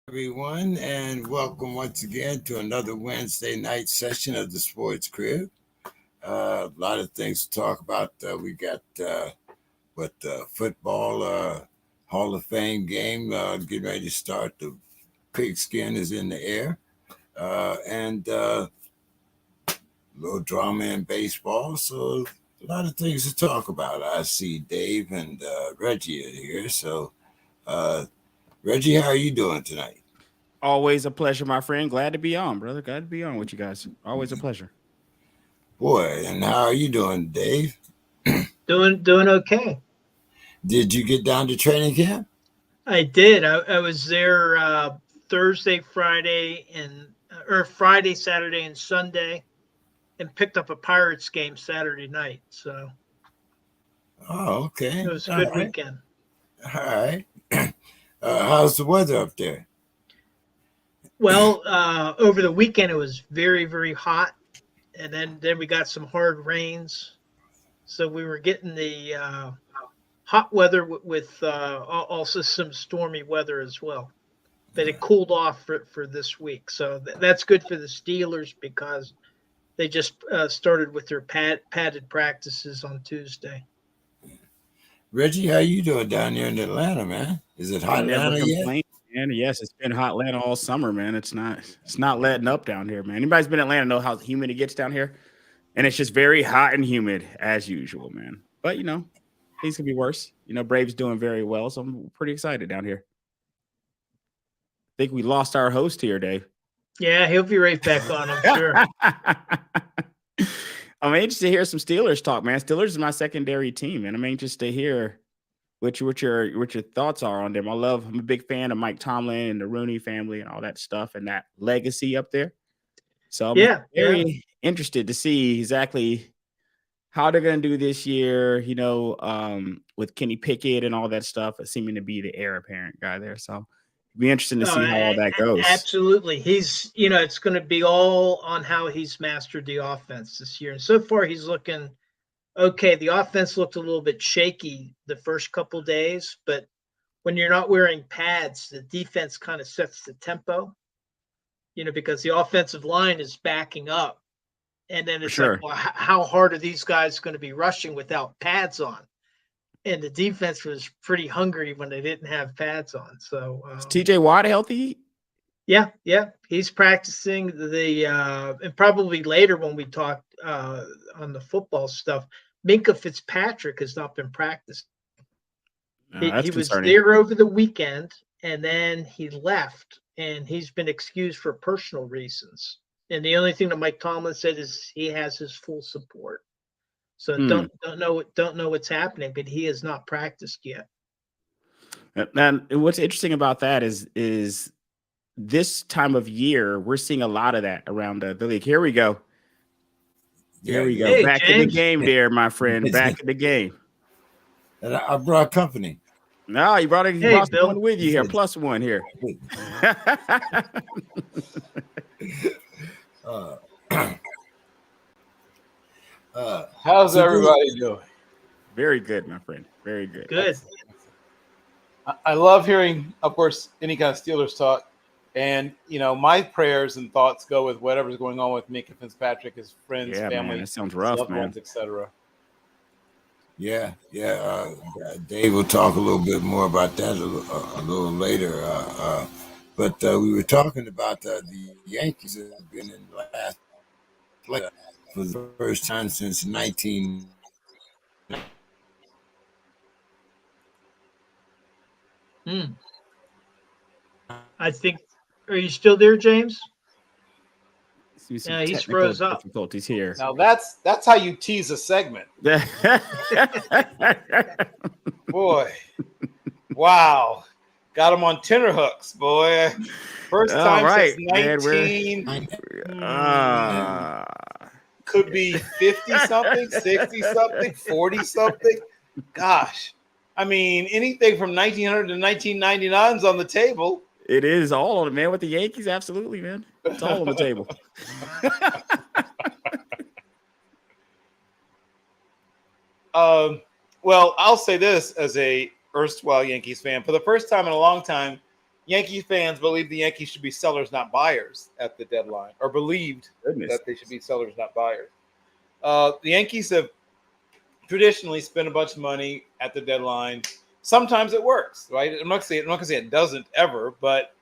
Everyone, and welcome once again to another Wednesday night session of the Sports Crib. A lot of things to talk about. We got football Hall of Fame game getting ready to start. The pigskin is in the air, and a little drama in baseball. So a lot of things to talk about. I see Dave and Reggie are here. So Reggie, how are you doing tonight? Always a pleasure, my friend. Glad to be on, brother. Glad to be on with you guys. Always a pleasure. Boy, and how are you doing, Dave? Doing okay. Did you get down to training camp? I did. I was there Thursday, Friday, or Friday, Saturday, and Sunday, and picked up a Pirates game Saturday night. So Oh, okay. it was a good weekend. All right. How's the weather up there? Well, over the weekend it was very, very hot, and then we got some hard rains. So we were getting the hot weather with also some stormy weather as well. But it cooled off for this week. So that's good for the Steelers because they just started with their padded practices on Tuesday. Reggie, how you doing down there in Atlanta, man? Is it hot Never Atlanta complain, man. Yes, it's been hot Atlanta all summer, man. It's not letting up down here, man. Anybody's been in Atlanta know how humid it gets down here. And it's just very hot and humid as usual, man. But things can be worse. Braves doing very well, so I'm pretty excited down here. I think we lost our host here, Dave. Yeah, he'll be right back on, I'm sure. I'm anxious to hear some Steelers talk, man. Steelers is my secondary team, and I'm anxious to hear what your thoughts are on them. I'm a big fan of Mike Tomlin and the Rooney family and all that stuff and that legacy up there. So I'm very interested to see exactly how they're going to do this year, with Kenny Pickett and all that stuff, seeming to be the heir apparent guy there. So it'd be interesting to see how all that goes. Absolutely. He's, it's going to be all on how he's mastered the offense this year. And so far he's looking okay. The offense looked a little bit shaky the first couple days, but when you're not wearing pads, the defense kind of sets the tempo, because the offensive line is backing up. And then it's like, well, how hard are these guys going to be rushing without pads on? And the defense was pretty hungry when they didn't have pads on. So is TJ Watt healthy? Yeah. He's practicing and probably later when we talk on the football stuff, Minkah Fitzpatrick has not been practicing. He was there over the weekend and then he left and he's been excused for personal reasons. And the only thing that Mike Tomlin said is he has his full support. So don't know what's happening, but he has not practiced yet. And what's interesting about that is this time of year we're seeing a lot of that around the league. Here we go. Here we go. Hey, back James. in the game, there, my friend. Back in the game. And I brought company. No, you brought someone with you here. Plus one here. How's everybody doing? Very good, my friend. Very good. Good. I love hearing, of course, any kind of Steelers talk. And, my prayers and thoughts go with whatever's going on with Minkah Fitzpatrick, his friends, family. Man, that sounds rough, loved man. ones, etc. Yeah. Dave will talk a little bit more about that a little later. But we were talking about the Yankees have been in the last play for the first time since 19. I think. Are you still there, James? Yeah, he's froze up. Difficulties here. Now that's how you tease a segment. Boy, wow, got him on tenterhooks, boy. First time since 19. Could be 50-something, 60-something, 40-something. Gosh, I mean, anything from 1900 to 1999 is on the table. It is all on it, man. With the Yankees, absolutely, man. It's all on the table. Well, I'll say this as a erstwhile Yankees fan. For the first time in a long time, Yankee fans believe the Yankees should be sellers, not buyers at the deadline, or believed that they should be sellers, not buyers. The Yankees have traditionally spent a bunch of money at the deadline. Sometimes it works, right? I'm not going to say it doesn't ever, but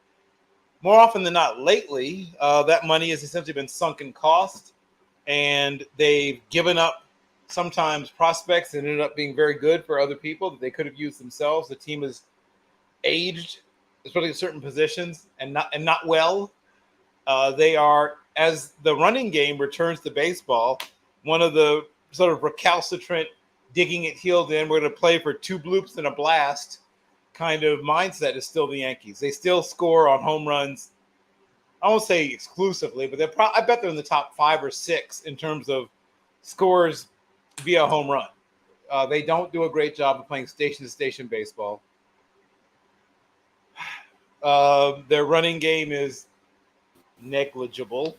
more often than not lately, that money has essentially been sunk in cost, and they've given up sometimes prospects that ended up being very good for other people that they could have used themselves. The team has aged, especially in certain positions, and not well. They are, as the running game returns to baseball, one of the sort of recalcitrant, digging it healed in, we're going to play for 2 bloops and a blast kind of mindset is still the Yankees. They still score on home runs. I won't say exclusively, but I bet they're in the top 5 or 6 in terms of scores via home run. They don't do a great job of playing station-to-station baseball. Their running game is negligible.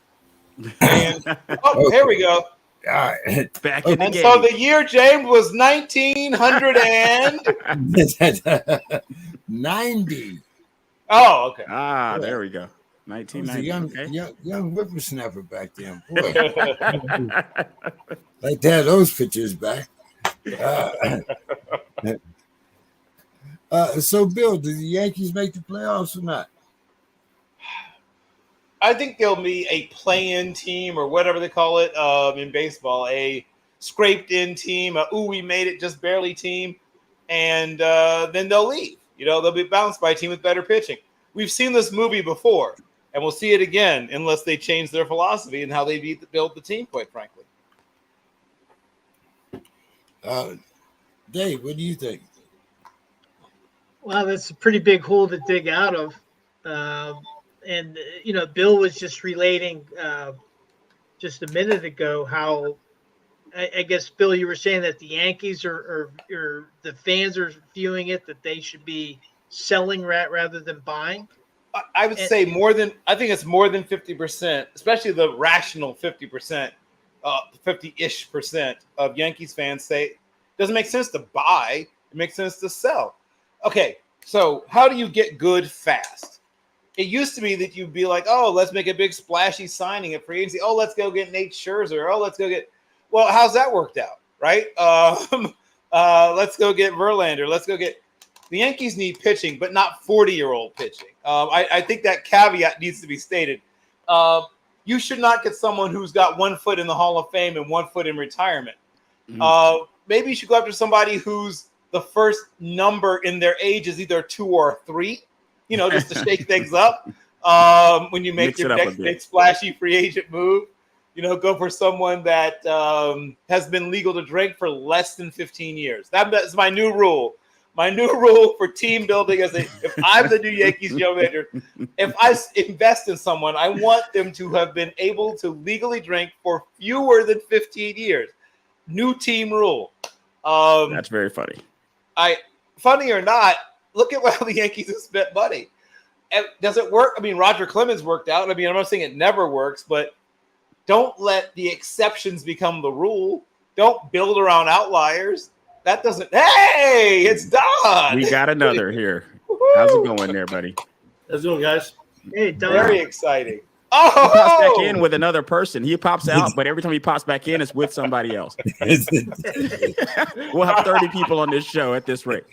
And here we go. Back in the And game. so the year, James, was 1990. Oh, okay. There we go. I was a 1990. young whippersnapper back then. Boy, like to have those pictures back. So, Bill, do the Yankees make the playoffs or not? I think they'll be a play-in team or whatever they call it in baseball, a scraped-in team, we made it just barely team, and then they'll leave. They'll be bounced by a team with better pitching. We've seen this movie before, and we'll see it again unless they change their philosophy and how they build the team, quite frankly. Dave, what do you think? Well, that's a pretty big hole to dig out of. And Bill was just relating just a minute ago how I guess, Bill, you were saying that the Yankees or the fans are viewing it that they should be selling rather than buying. I would say I think it's more than 50%, especially the rational 50%, 50-ish percent of Yankees fans say it doesn't make sense to buy. It makes sense to sell. Okay, so how do you get good fast? It used to be that you'd be like, oh, let's make a big splashy signing at free agency. Oh, let's go get Nate Scherzer. Oh, let's go get – well, how's that worked out, right? Let's go get Verlander. Let's go get – the Yankees need pitching, but not 40-year-old pitching. I think that caveat needs to be stated. You should not get someone who's got 1 foot in the Hall of Fame and 1 foot in retirement. Mm-hmm. Maybe you should go after somebody who's the first number in their age is either 2 or 3. Just to shake things up when you make your next big splashy free agent move. Go for someone that has been legal to drink for less than 15 years. That's my new rule. My new rule for team building is if I'm the new Yankees general manager, if I invest in someone, I want them to have been able to legally drink for fewer than 15 years. New team rule. That's very funny. Funny or not, look at how the Yankees have spent money. And does it work? I mean, Roger Clemens worked out. I mean, I'm not saying it never works, but don't let the exceptions become the rule. Don't build around outliers. That doesn't – hey, it's done. We got another here. How's it going there, buddy? How's it going, guys? Hey, Don. Very exciting. He pops back in with another person. He pops out, but every time he pops back in, it's with somebody else. We'll have 30 people on this show at this rate.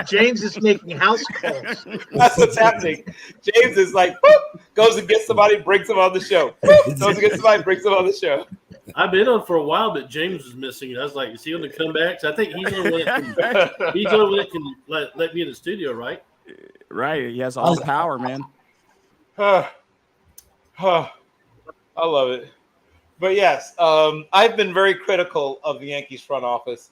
James is making house calls. That's what's happening. James is like, whoop, goes and gets somebody, brings them on the show. Goes and gets somebody, brings them on the show. I've been on for a while, but James was missing. I was like, is he going to come back? So I think he's the only one that can let me in the studio, right? Right. He has all the power, man. I love it. But yes, I've been very critical of the Yankees front office,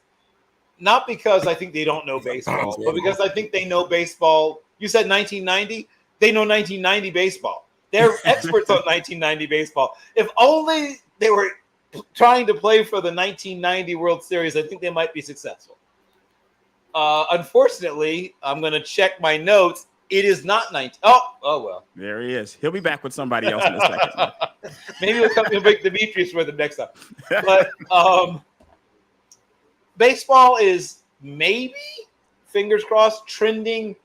not because I think they don't know baseball, but because I think they know baseball. You said 1990? They know 1990 baseball. They're experts on 1990 baseball. If only they were trying to play for the 1990 World Series, I think they might be successful. Unfortunately, I'm going to check my notes. It is not 19. Oh well. There he is. He'll be back with somebody else in a second. Maybe he'll make Demetrius with him next time. But baseball is maybe, fingers crossed, trending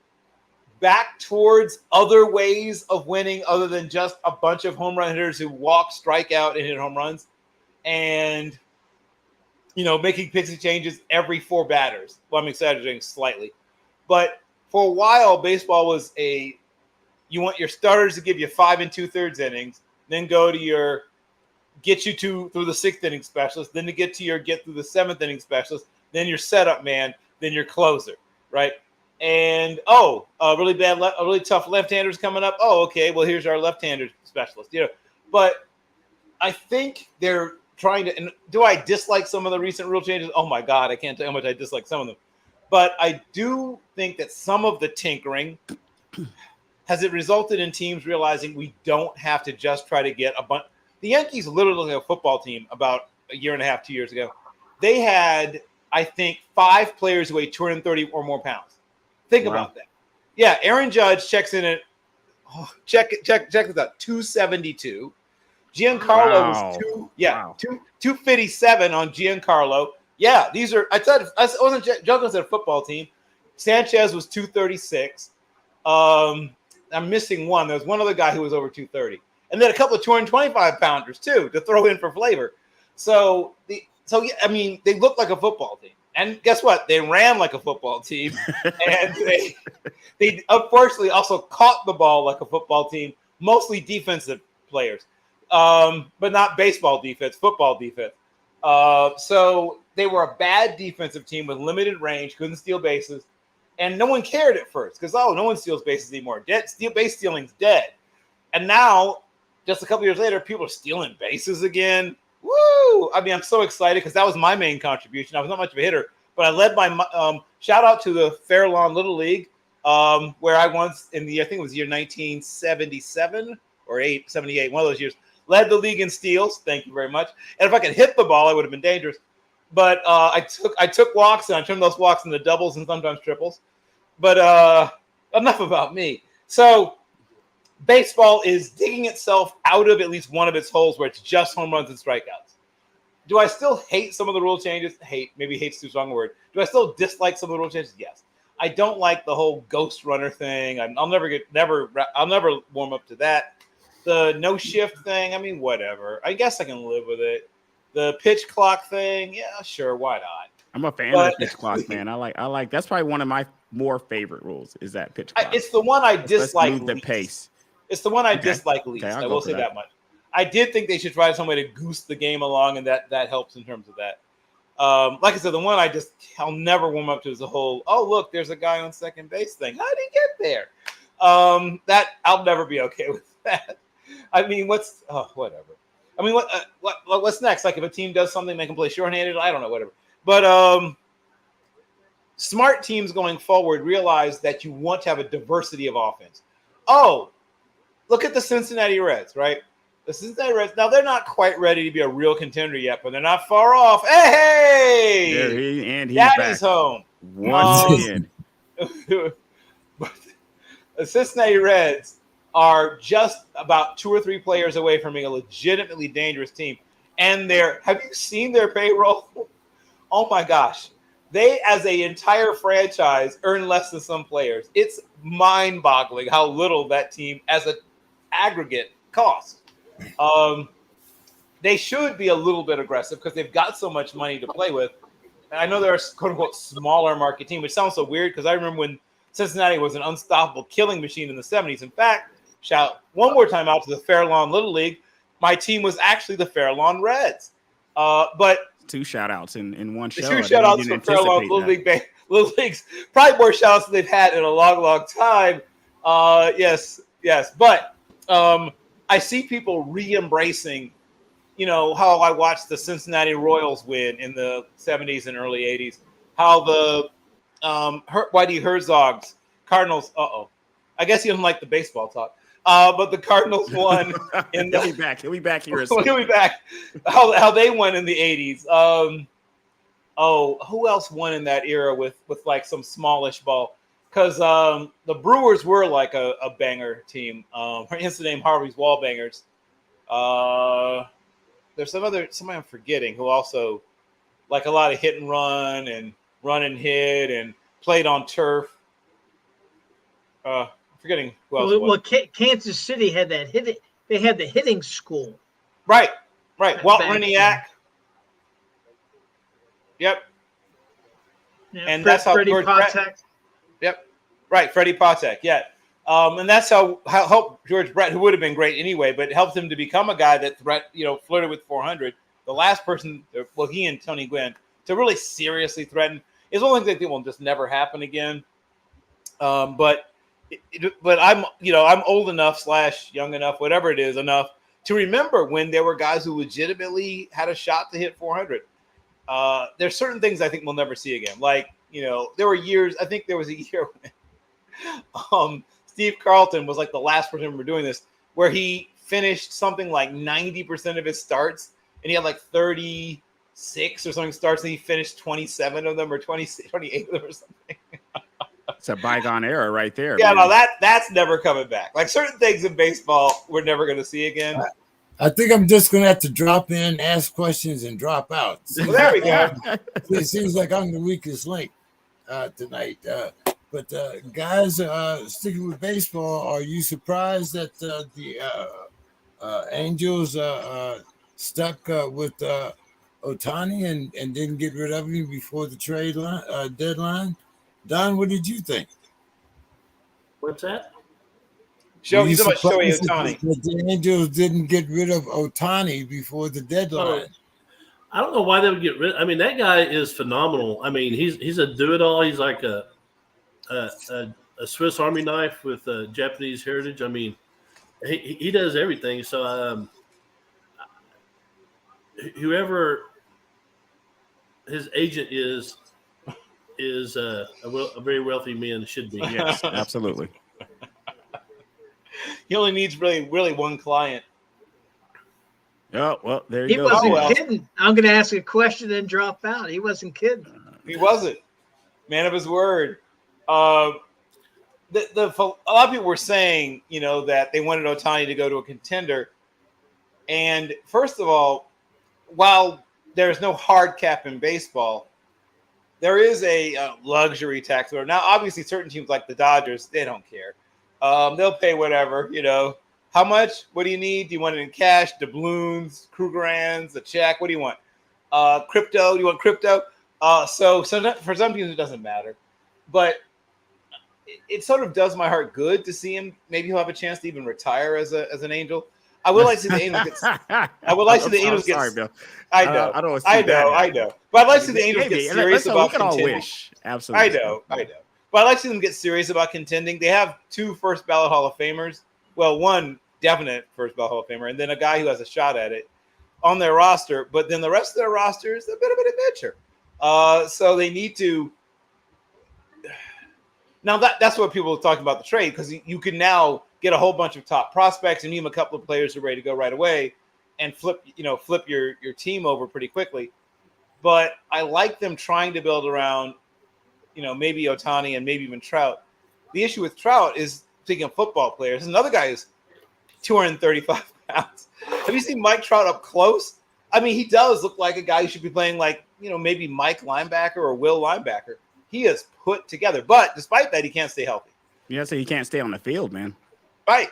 back towards other ways of winning other than just a bunch of home run hitters who walk, strike out, and hit home runs, and making pitching changes every 4 batters. Well, I'm exaggerating slightly, but for a while, baseball was you want your starters to give you 5 2/3 innings, then go to get you through the 6th inning specialist, then to get through the 7th inning specialist, then your setup man, then your closer, right? And a really tough left-hander's coming up. Oh, okay, well here's our left-hander specialist, But I think they're trying to. And do I dislike some of the recent rule changes? Oh my God, I can't tell you how much I dislike some of them. But I do think that some of the tinkering has it resulted in teams realizing we don't have to just try to get a bunch. The Yankees literally had a football team about a year and a half, 2 years ago. They had, I think, 5 players who weighed 230 or more pounds. Think about that. Yeah, Aaron Judge checks in at check this out, 272. Giancarlo was 257 on Giancarlo. Yeah, these are. I wasn't joking. It's a football team. Sanchez was 236. I'm missing one. There's one other guy who was over 230, and then a couple of 225 pounders too to throw in for flavor. So they look like a football team. And guess what? They ran like a football team, and they unfortunately also caught the ball like a football team. Mostly defensive players, but not baseball defense, football defense. So they were a bad defensive team with limited range, couldn't steal bases, and no one cared at first because no one steals bases anymore. Base stealing's dead, and now just a couple years later, people are stealing bases again. Woo! I mean, I'm so excited because that was my main contribution. I was not much of a hitter, but I led my shout out to the Fair Lawn Little League, where I once I think it was year 1977 or 78, one of those years, led the league in steals. Thank you very much. And if I could hit the ball, I would have been dangerous. But I took walks, and I turned those walks into doubles and sometimes triples. But enough about me. So baseball is digging itself out of at least one of its holes where it's just home runs and strikeouts. Do I still hate some of the rule changes? Maybe hate's too strong a word. Do I still dislike some of the rule changes? Yes. I don't like the whole ghost runner thing. I'll never warm up to that. The no shift thing, I mean, whatever. I guess I can live with it. The pitch clock thing, yeah, sure, why not? I'm a fan of the pitch clock, man. I like that's probably one of my more favorite rules is that pitch clock. It's the one I dislike. Let's move the pace. It's the one I dislike least. I will say that much. I did think they should try some way to goose the game along, and that helps in terms of that. Like I said, the one I'll never warm up to is the whole, oh, look, there's a guy on second base thing. How did he get there? That I'll never be okay with that. I mean, whatever. I mean, what's next? Like if a team does something, they can play shorthanded. I don't know, whatever. But smart teams going forward realize that you want to have a diversity of offense. Oh, look at the Cincinnati Reds, right? The Cincinnati Reds. Now they're not quite ready to be a real contender yet, but they're not far off. Hey, he's Daddy's back. home Once again. But the Cincinnati Reds are just about 2 or 3 players away from being a legitimately dangerous team. And have you seen their payroll? Oh my gosh. They, as an entire franchise, earn less than some players. It's mind-boggling how little that team, as an aggregate, costs. They should be a little bit aggressive because they've got so much money to play with. And I know they're a quote-unquote smaller market team, which sounds so weird because I remember when Cincinnati was an unstoppable killing machine in the 70s. In fact, shout one more time out to the Fair Lawn Little League. My team was actually the Fair Lawn Reds. But 2 shout-outs in one show. 2 shout-outs for Fair Lawn Little Leagues. Probably more shout-outs than they've had in a long, long time. Yes. But I see people re-embracing, how I watched the Cincinnati Royals win in the 70s and early 80s. How the Whitey Herzog's Cardinals, I guess he doesn't like the baseball talk. But the Cardinals won in the. He'll be back here. He'll be back. How they won in the 80s. Who else won in that era with like some smallish ball? Because the Brewers were like a banger team. Hence the name Harvey's Wallbangers. There's somebody I'm forgetting who also like a lot of hit and run and hit and played on turf. Forgetting who else. Well, Kansas City had that hitting. They had the hitting school. Right. Walt Back Reniak. Yep. Yeah, And that's how Freddie George Patek. Brett. Yep. Right, Freddie Patek. Yeah. And that's how helped George Brett, who would have been great anyway, but helped him to become a guy that flirted with 400. The last person, well, he and Tony Gwynn, to really seriously threaten is one thing that will just never happen again. But I'm old enough / young enough, whatever it is, enough to remember when there were guys who legitimately had a shot to hit 400. There's certain things I think we'll never see again. Like, there were years. I think there was a year when Steve Carlton was like the last person we were doing this, where he finished something like 90% of his starts, and he had like 36 or something starts, and he finished 27 of them or 28 of them or something. It's a bygone era right there. Yeah, man. no, that's never coming back. Like certain things in baseball, we're never going to see again. I think I'm just going to have to drop in, ask questions, and drop out. Well, there we go. It seems like I'm the weakest link tonight. But guys, sticking with baseball, are you surprised that the Angels stuck with Otanhi and didn't get rid of him before the trade deadline? Don, what did you think? What's that? He's about Shohei Ohtani. The Angels didn't get rid of Otanhi before the deadline. I don't know why they would get rid. I mean, that guy is phenomenal. I mean, he's a do-it-all. He's like a Swiss Army knife with Japanese heritage. I mean, he does everything. So whoever his agent is a very wealthy man should be. Yes, absolutely. He only needs really one client. Oh, well, there you He go. wasn't kidding. I'm going to ask a question and drop out. He wasn't kidding. He wasn't. Man of his word. A lot of people were saying, that they wanted Ohtani to go to a contender. And first of all, while there's no hard cap in baseball, there is a luxury tax. Now, obviously, certain teams like the Dodgers, they don't care. They'll pay whatever, How much? What do you need? Do you want it in cash, doubloons, Krugerrands, a check? What do you want? Crypto? Do you want crypto? So for some teams, it doesn't matter. But it sort of does my heart good to see him. Maybe he'll have a chance to even retire as an Angel. I would like to see the Angels get. I would like to see the Angels get. Sorry, Bill. I know. I know. But I'd like to see the Angels get serious about we can all contending. wish. Absolutely. I know. But I'd like to see them get serious about contending. They have 2 first ballot Hall of Famers. Well, one definite first ballot Hall of Famer, and then a guy who has a shot at it on their roster. But then the rest of their roster is a bit of an adventure. So they need to. Now that's what people are talking about the trade, because you can now get a whole bunch of top prospects and even a couple of players who are ready to go right away and flip your team over pretty quickly. But I like them trying to build around, maybe Ohtani and maybe even Trout. The issue with Trout is, speaking of football players, another guy is 235 pounds. Have you seen Mike Trout up close? I mean, he does look like a guy who should be playing like, maybe Mike linebacker or Will linebacker. He is put together. But despite that, he can't stay healthy. Yeah, so he can't stay on the field, man. Right.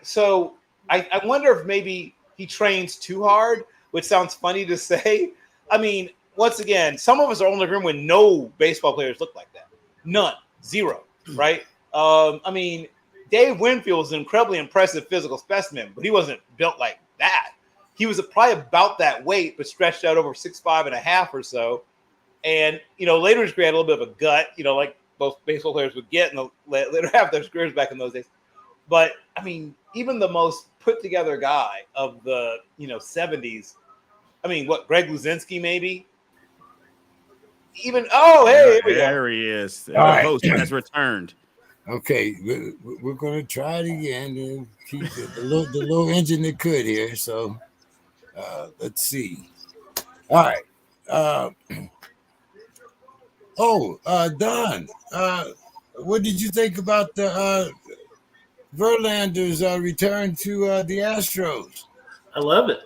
So I wonder if maybe he trains too hard, which sounds funny to say. I mean, once again, some of us are only room when no baseball players look like that. None. 0. Right? I mean, Dave Winfield was an incredibly impressive physical specimen, but he wasn't built like that. He was probably about that weight, but stretched out over 6'5.5" or so. And, later in his career, had a little bit of a gut, like most baseball players would get in the later half of their careers back in those days. But, I mean, even the most put-together guy of the, 70s, I mean, Greg Luzinski maybe? Even, here we go. There he is. The right. host has returned. Okay, we're going to try it again and keep the little engine that could here. So let's see. All right. Don, what did you think about the Verlander's return to the Astros? I love it.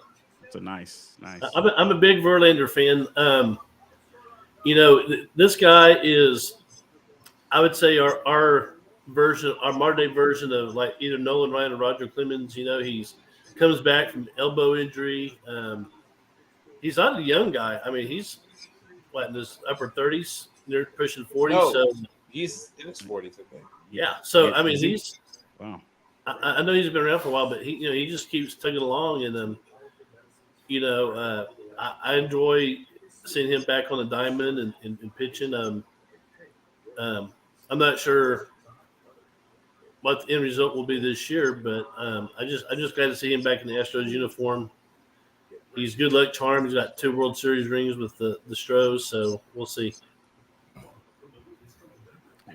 It's a nice. I'm a big Verlander fan. This guy is, I would say, our version, our modern day version of like either Nolan Ryan or Roger Clemens. He's comes back from elbow injury. He's not a young guy. I mean, he's in his upper 30s, near pushing 40. No, so he's in his 40s, I think. yeah. So I mean, Is he? he's. Wow. I know he's been around for a while, but he just keeps tugging along, and I enjoy seeing him back on the diamond and pitching. I'm not sure what the end result will be this year, but I just glad to see him back in the Astros uniform. He's good luck charm. He's got 2 World Series rings with the Stros, so we'll see.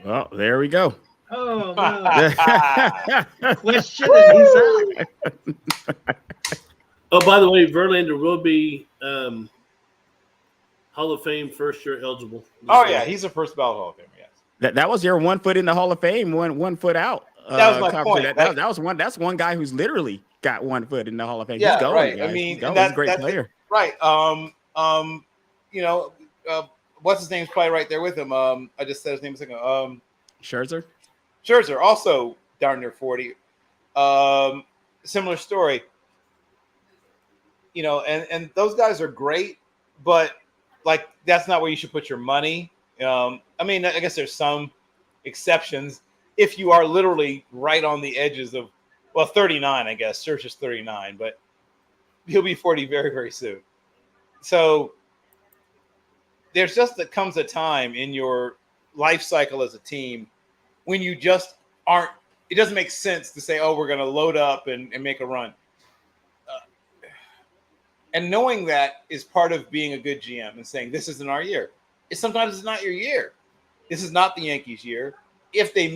Well, there we go. Oh no! Question and he's out. Oh, by the way, Verlander will be Hall of Fame first year eligible. Oh yeah, he's a first ballot Hall of Famer. Yes. That was your 1 foot in the Hall of Fame, one foot out. That was my point. That was one. That's one guy who's literally got 1 foot in the Hall of Fame. Yeah, He's going, right. guys. I mean, he's a great that's player. Right. What's his name's probably right there with him. I just said his name a second ago. Scherzer, also darn near 40. Similar story. And those guys are great, but like that's not where you should put your money. I mean, I guess there's some exceptions if you are literally right on the edges of 39, I guess. Scherzer's 39, but he'll be 40 very, very soon. So there's comes a time in your life cycle as a team when you just aren't. It doesn't make sense to say, "Oh, we're going to load up and make a run." And knowing that is part of being a good GM and saying this isn't our year. Sometimes it's not your year. This is not the Yankees' year. If they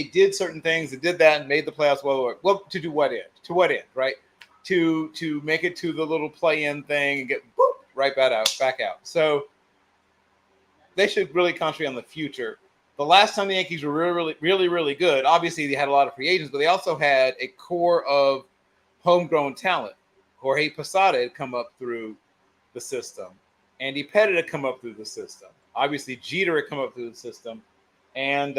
did certain things, they did that and made the playoffs. Well, to do what end? To what end? Right? To make it to the little play-in thing and get right back out. So they should really concentrate on the future. The last time the Yankees were really, really, really good, obviously they had a lot of free agents, but they also had a core of homegrown talent. Jorge Posada had come up through the system. Andy Pettit had come up through the system. Obviously, Jeter had come up through the system. And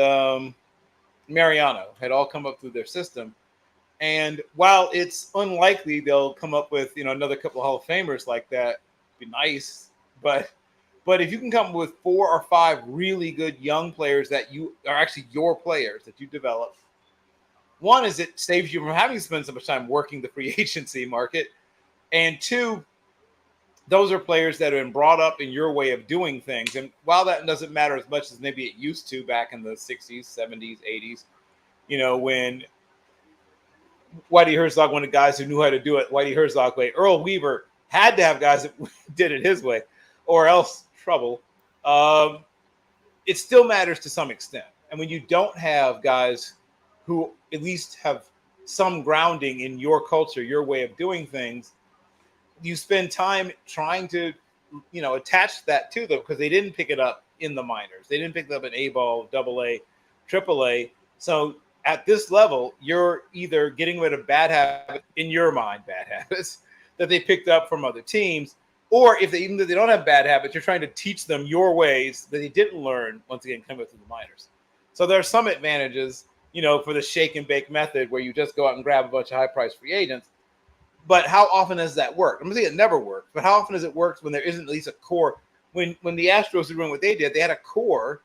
Mariano had all come up through their system. And while it's unlikely they'll come up with another couple of Hall of Famers like that, be nice. But if you can come up with 4 or 5 really good young players that you are actually your players that you develop, one is it saves you from having to spend so much time working the free agency market. And 2, those are players that have been brought up in your way of doing things. And while that doesn't matter as much as maybe it used to back in the 60s, 70s, 80s, when Whitey Herzog, one of the guys who knew how to do it, Whitey Herzog way, Earl Weaver had to have guys that did it his way or else trouble. It still matters to some extent. And when you don't have guys who at least have some grounding in your culture, your way of doing things, you spend time trying to, attach that to them because they didn't pick it up in the minors. They didn't pick it up in A-ball, AA, AAA. So at this level, you're either getting rid of bad habits, in your mind, bad habits that they picked up from other teams, or even if they don't have bad habits, you're trying to teach them your ways that they didn't learn, once again, coming through the minors. So there are some advantages, for the shake and bake method where you just go out and grab a bunch of high-priced free agents. But how often does that work? I'm going to say it never works, but how often does it work when there isn't at least a core? When the Astros were doing what they did, they had a core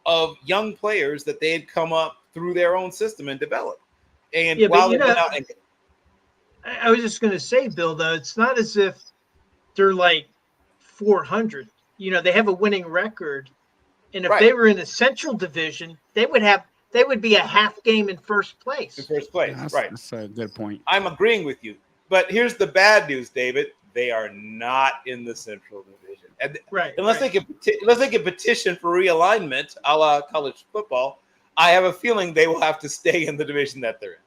of young players that they had come up through their own system and developed. And while they went out and I was just going to say, Bill, though, it's not as if they're like 400. They have a winning record. And if they were in the Central Division, they would be a half game in first place. That's a good point. I'm agreeing with you. But here's the bad news, David. They are not in the Central Division. And unless they can petition for realignment, a la college football, I have a feeling they will have to stay in the division that they're in.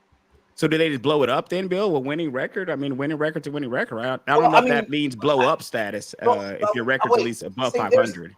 So do they just blow it up then, Bill, with winning record? I mean, winning record's a winning record, right? I don't know if that means blow up status if your record's at least above 500.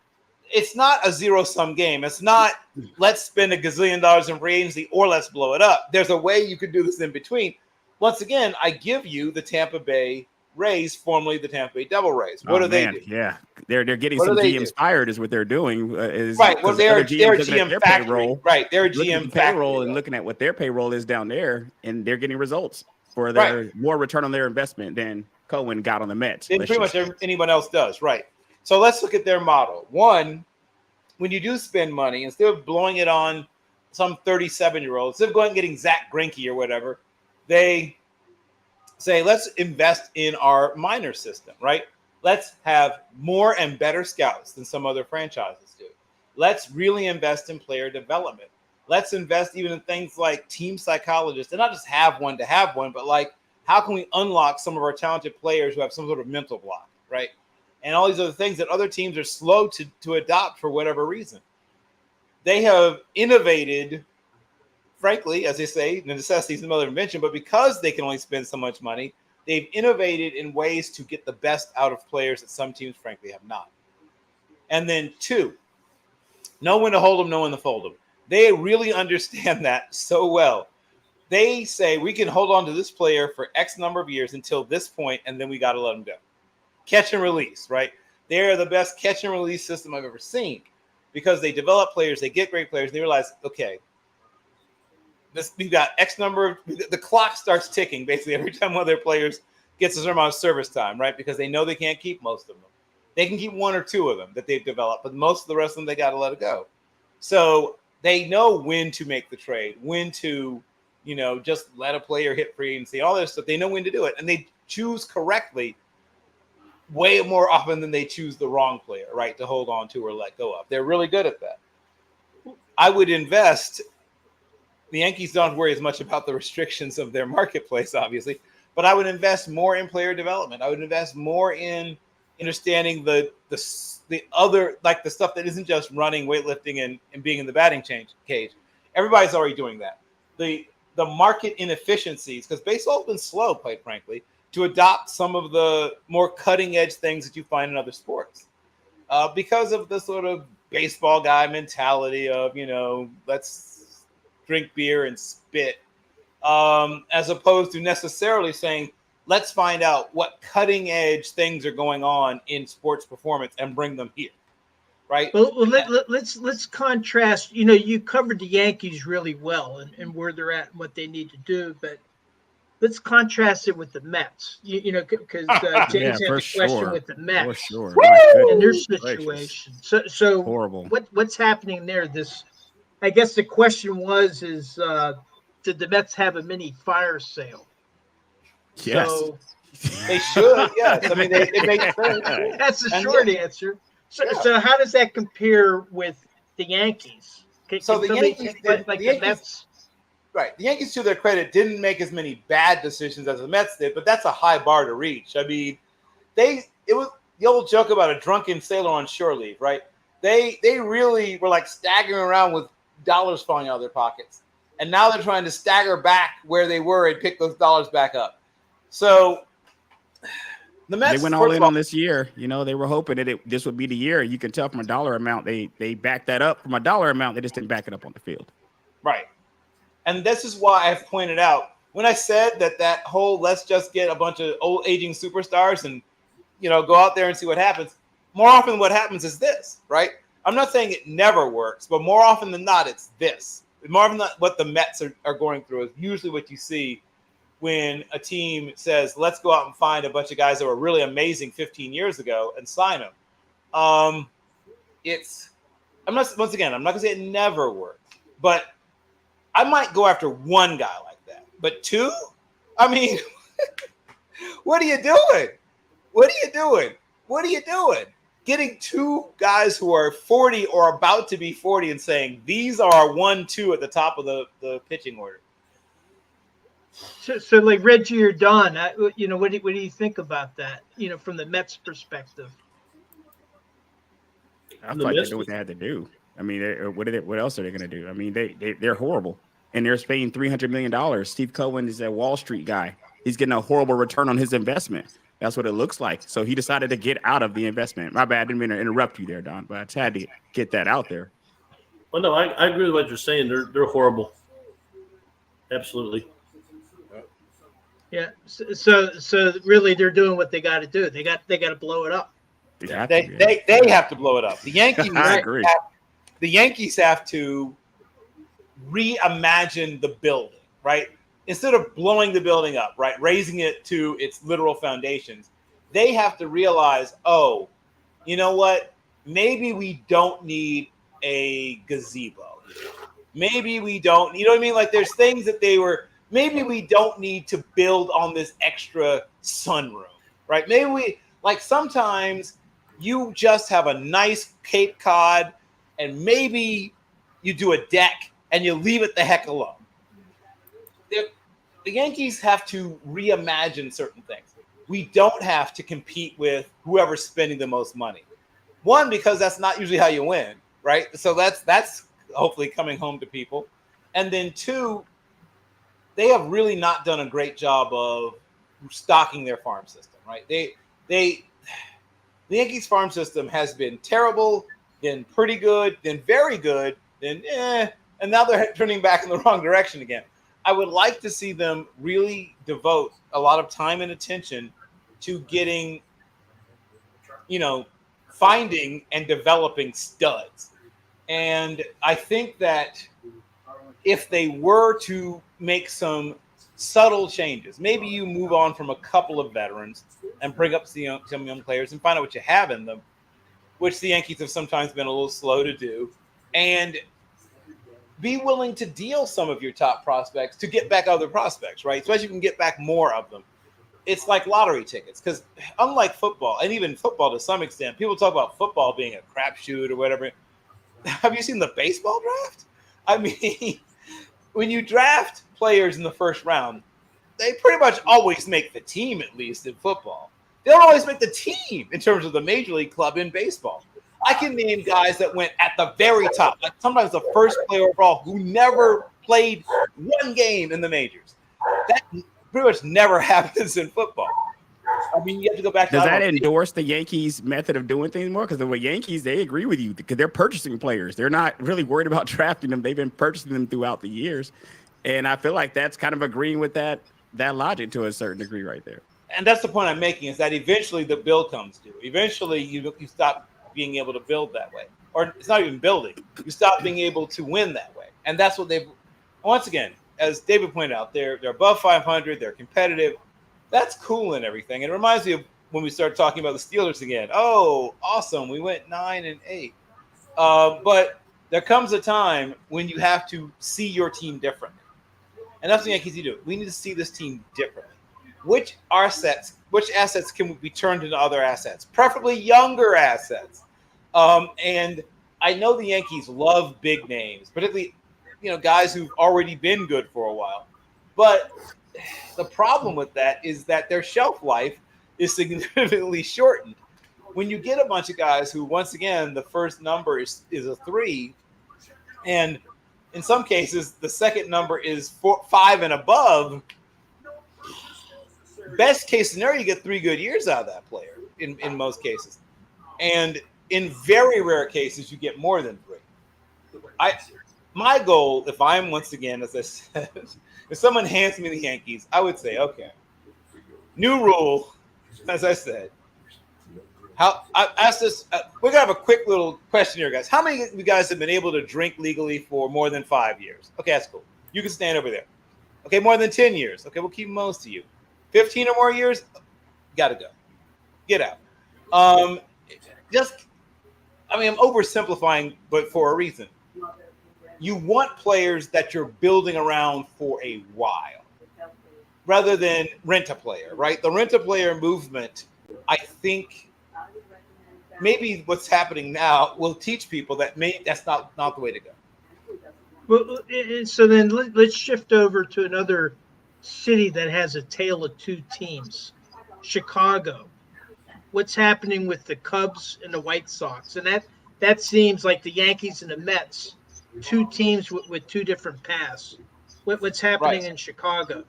It's not a zero-sum game. It's not let's spend $1 gazillion in free agency or let's blow it up. There's a way you could do this in between. Once again, I give you the Tampa Bay Rays, formerly the Tampa Bay Devil Rays. What Oh, do they man, do? yeah, they're getting What do some they GMs do? fired is what they're doing. Is Right. Well, because the other they're a GMs looking at GM their factory. payroll, Right. They're a looking at GM the payroll factory. and Though. looking at what their payroll is down there, and they're getting results for Right. their more return on their investment than Cohen got on the Mets. Then pretty much anyone else does. Right. So let's look at their model. One, when you do spend money, instead of blowing it on some 37-year-old, instead of going and getting Zach Greinke or whatever, they say, let's invest in our minor system, right? Let's have more and better scouts than some other franchises do. Let's really invest in player development. Let's invest even in things like team psychologists, and not just have one to have one, but like, how can we unlock some of our talented players who have some sort of mental block, right? And all these other things that other teams are slow to adopt for whatever reason. They have innovated, frankly, as they say, the necessity is the mother of invention, but because they can only spend so much money, they've innovated in ways to get the best out of players that some teams, frankly, have not. And then two, know when to hold them, know when to fold them. They really understand that so well. They say we can hold on to this player for X number of years until this point, and then we got to let them go. Catch and release, right? They're the best catch and release system I've ever seen because they develop players, they get great players, and they realize, okay, we've got X number of, the clock starts ticking basically every time one of their players gets a certain amount of service time, right? Because they know they can't keep most of them. They can keep one or two of them that they've developed, but most of the rest of them, they got to let it go. So they know when to make the trade, when to, just let a player hit free agency, all this stuff. They know when to do it, and they choose correctly way more often than they choose the wrong player, right, to hold on to or let go of. They're really good at that. I would invest. The Yankees don't worry as much about the restrictions of their marketplace, obviously, but I would invest more in player development. I would invest more in understanding the other, like the stuff that isn't just running, weightlifting, and being in the batting cage. Everybody's already doing that. The market inefficiencies, because baseball's been slow, quite frankly, to adopt some of the more cutting edge things that you find in other sports, because of the sort of baseball guy mentality of, let's drink beer and spit, as opposed to necessarily saying, let's find out what cutting edge things are going on in sports performance and bring them here, right? Well, let's contrast. You covered the Yankees really well and where they're at and what they need to do, but let's contrast it with the Mets. Because James had the question with the Mets, for sure, and their situation. So horrible. What's happening there? I guess the question is did the Mets have a mini fire sale? Yes. So, they should. Yes, I mean it makes sense. That's the short answer. So how does that compare with the Yankees? The Mets. Right. The Yankees, to their credit, didn't make as many bad decisions as the Mets did, but that's a high bar to reach. I mean, it was the old joke about a drunken sailor on shore leave, right? They really were like staggering around with dollars falling out of their pockets. And now they're trying to stagger back where they were and pick those dollars back up. So the Mets, they went all in on this year. They were hoping that this would be the year. You can tell from a dollar amount, they backed that up. From a dollar amount, they just didn't back it up on the field. Right. And this is why I've pointed out, when I said that whole let's just get a bunch of old aging superstars and, go out there and see what happens, more often what happens is this, right? I'm not saying it never works, but more often than not, it's this. More often than not, what the Mets are going through is usually what you see when a team says, let's go out and find a bunch of guys that were really amazing 15 years ago and sign them. I'm not going to say it never works, but I might go after one guy like that, but two? I mean, what are you doing? What are you doing? Getting two guys who are 40 or about to be 40 and saying, these are 1-2 at the top of the pitching order. So like Reggie or Don, what do you think about that, from the Mets perspective? I feel like they knew what they had to do. I mean, what else are they going to do? I mean, they're horrible, and they're paying $300 million. Steve Cohen is a Wall Street guy. He's getting a horrible return on his investment. That's what it looks like. So he decided to get out of the investment. My bad, I didn't mean to interrupt you there, Don, but I just had to get that out there. Well, no, I agree with what you're saying. They're horrible. Absolutely. Yeah. So really, they're doing what they got to do. They got to blow it up. They have They to, yeah. they have to blow it up. The Yankees. I agree. The Yankees have to reimagine the building, right? Instead of blowing the building up, right, raising it to its literal foundations, they have to realize, oh, you know what? Maybe we don't need a gazebo. Maybe we don't, you know what I mean? Like there's things that maybe we don't need to build on this extra sunroom, right? Maybe we, like sometimes you just have a nice Cape Cod and maybe you do a deck and you leave it the heck alone. The Yankees have to reimagine certain things. We don't have to compete with whoever's spending the most money. One, because that's not usually how you win, right? So that's hopefully coming home to people. And then two, they have really not done a great job of stocking their farm system, right? The Yankees farm system has been terrible, then pretty good, then very good, then and now they're turning back in the wrong direction again. I would like to see them really devote a lot of time and attention to getting, finding and developing studs. And I think that if they were to make some subtle changes, maybe you move on from a couple of veterans and bring up some young players and find out what you have in them, which the Yankees have sometimes been a little slow to do, and be willing to deal some of your top prospects to get back other prospects, right? Especially if you can get back more of them. It's like lottery tickets, because unlike football, and even football to some extent, people talk about football being a crapshoot or whatever. Have you seen the baseball draft? I mean, when you draft players in the first round, they pretty much always make the team, at least in football. They don't always make the team in terms of the major league club in baseball. I can name guys that went at the very top, like sometimes the first player overall who never played one game in the majors. That pretty much never happens in football. I mean, you have to go back to— Does that endorse the Yankees' method of doing things more? Because the Yankees, they agree with you because they're purchasing players. They're not really worried about drafting them. They've been purchasing them throughout the years. And I feel like that's kind of agreeing with that logic to a certain degree right there. And that's the point I'm making, is that eventually the bill comes due. Eventually you stop being able to build that way. Or it's not even building. You stop being able to win that way. And that's what they've, once again, as David pointed out, they're above 500, they're competitive. That's cool and everything. And it reminds me of when we started talking about the Steelers again. Oh, awesome. We went 9-8. But there comes a time when you have to see your team differently. And that's what the Yankees need to do. We need to see this team differently. Which assets can be turned into other assets, preferably younger assets. And I know the Yankees love big names, particularly, guys who've already been good for a while. But the problem with that is that their shelf life is significantly shortened. When you get a bunch of guys who, once again, the first number is a 3, and in some cases the second number is 5 and above, best case scenario, you get 3 good years out of that player in most cases. And in very rare cases, you get more than 3. My goal, if I'm, once again, as I said, if someone hands me the Yankees, I would say, okay, new rule, as I said. I asked this, we're going to have a quick little question here, guys. How many of you guys have been able to drink legally for more than 5 years? Okay, that's cool. You can stand over there. Okay, more than 10 years. Okay, we'll keep most of you. 15 or more years, got to go. Get out. I'm oversimplifying, but for a reason. You want players that you're building around for a while rather than rent a player, right? The rent a player movement, I think maybe what's happening now will teach people that that's not the way to go. Well, so then let's shift over to another city that has a tale of 2 teams, Chicago. What's happening with the Cubs and the White Sox? And that seems like the Yankees and the Mets, 2 teams with 2 different paths. What's happening in Chicago?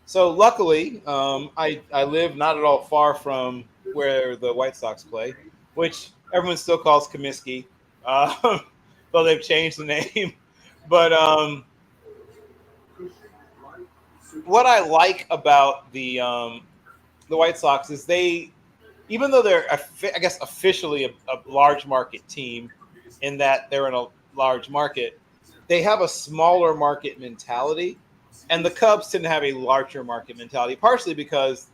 So luckily, I live not at all far from where the White Sox play, which everyone still calls Comiskey, though they've changed the name. But what I like about the White Sox is they, even though they're, I guess, officially a large market team in that they're in a large market, they have a smaller market mentality. And the Cubs tend to have a larger market mentality, partially because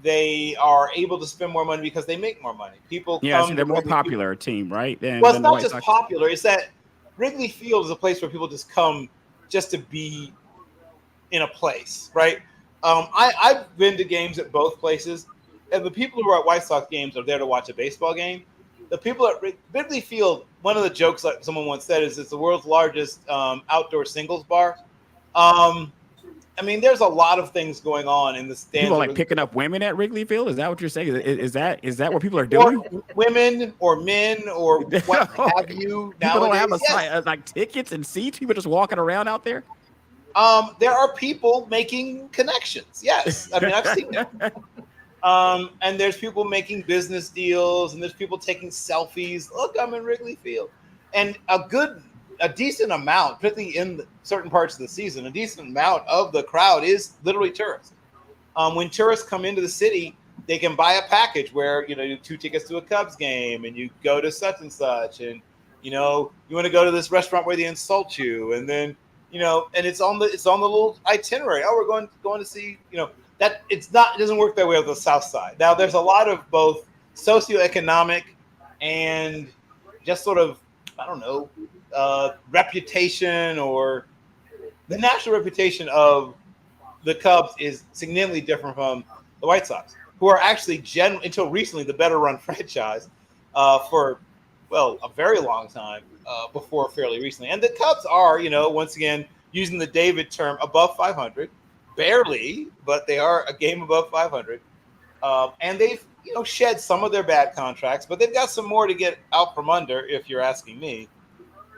they are able to spend more money because they make more money. People Yeah, come so they're to more Wrigley popular Field. team, right? Well, it's than the not White just Sox. popular. It's that Wrigley Field is a place where people just come just to be in a place, right? I've been to games at both places, and the people who are at White Sox games are there to watch a baseball game. The people at Wrigley Field, one of the jokes that someone once said is it's the world's largest outdoor singles bar. I mean, there's a lot of things going on in the stands. People are like picking up women at Wrigley Field. Is that what you're saying? Is that what people are doing? Or women or men or what have you. People don't have Nowadays, like tickets and seats. People just walking around out there. There are people making connections. Yes, I mean I've seen it. And there's people making business deals, and there's people taking selfies. Look, I'm in Wrigley Field, and a decent amount, particularly in certain parts of the season, a decent amount of the crowd is literally tourists. When tourists come into the city, they can buy a package where, you know, 2 tickets to a Cubs game, and you go to such and such, and, you know, you want to go to this restaurant where they insult you, and then, you know, and it's on the little itinerary. Oh, we're going to see, you know, that it doesn't work that way on the South Side. Now, there's a lot of both socioeconomic and just sort of, I don't know, reputation, or the national reputation of the Cubs is significantly different from the White Sox, who are actually until recently the better run franchise for, well, a very long time before fairly recently. And the Cubs are, you know, once again, using the David term, above 500, barely, but they are a game above 500. And they've, you know, shed some of their bad contracts, but they've got some more to get out from under, if you're asking me.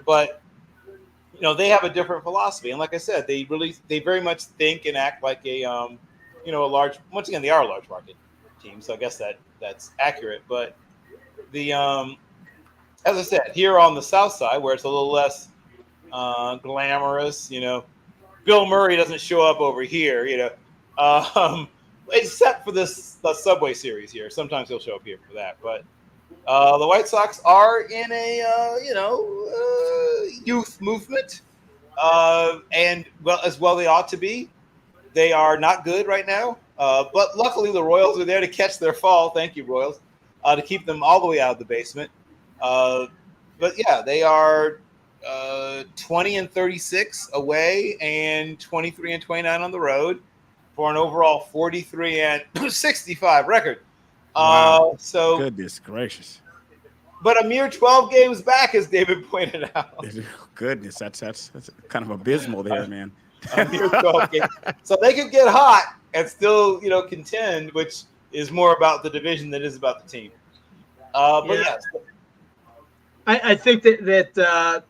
But, you know, they have a different philosophy. And like I said, they very much think and act like a, you know, once again, they are a large market team. So I guess that's accurate. But the, as I said, here on the South Side, where it's a little less glamorous, you know, Bill Murray doesn't show up over here, you know, except for the Subway Series here. Sometimes he'll show up here for that. But the White Sox are in a, you know, youth movement, and as well they ought to be. They are not good right now, but luckily the Royals are there to catch their fall. Thank you, Royals, to keep them all the way out of the basement. But yeah, they are 20-36 away and 23-29 on the road for an overall 43-65 record. Wow. So Goodness gracious. But a mere 12 games back, as David pointed out. Goodness, that's kind of abysmal there, man. A mere 12 games. So they could get hot and still, you know, contend, which is more about the division than it is about the team. But yes. I think that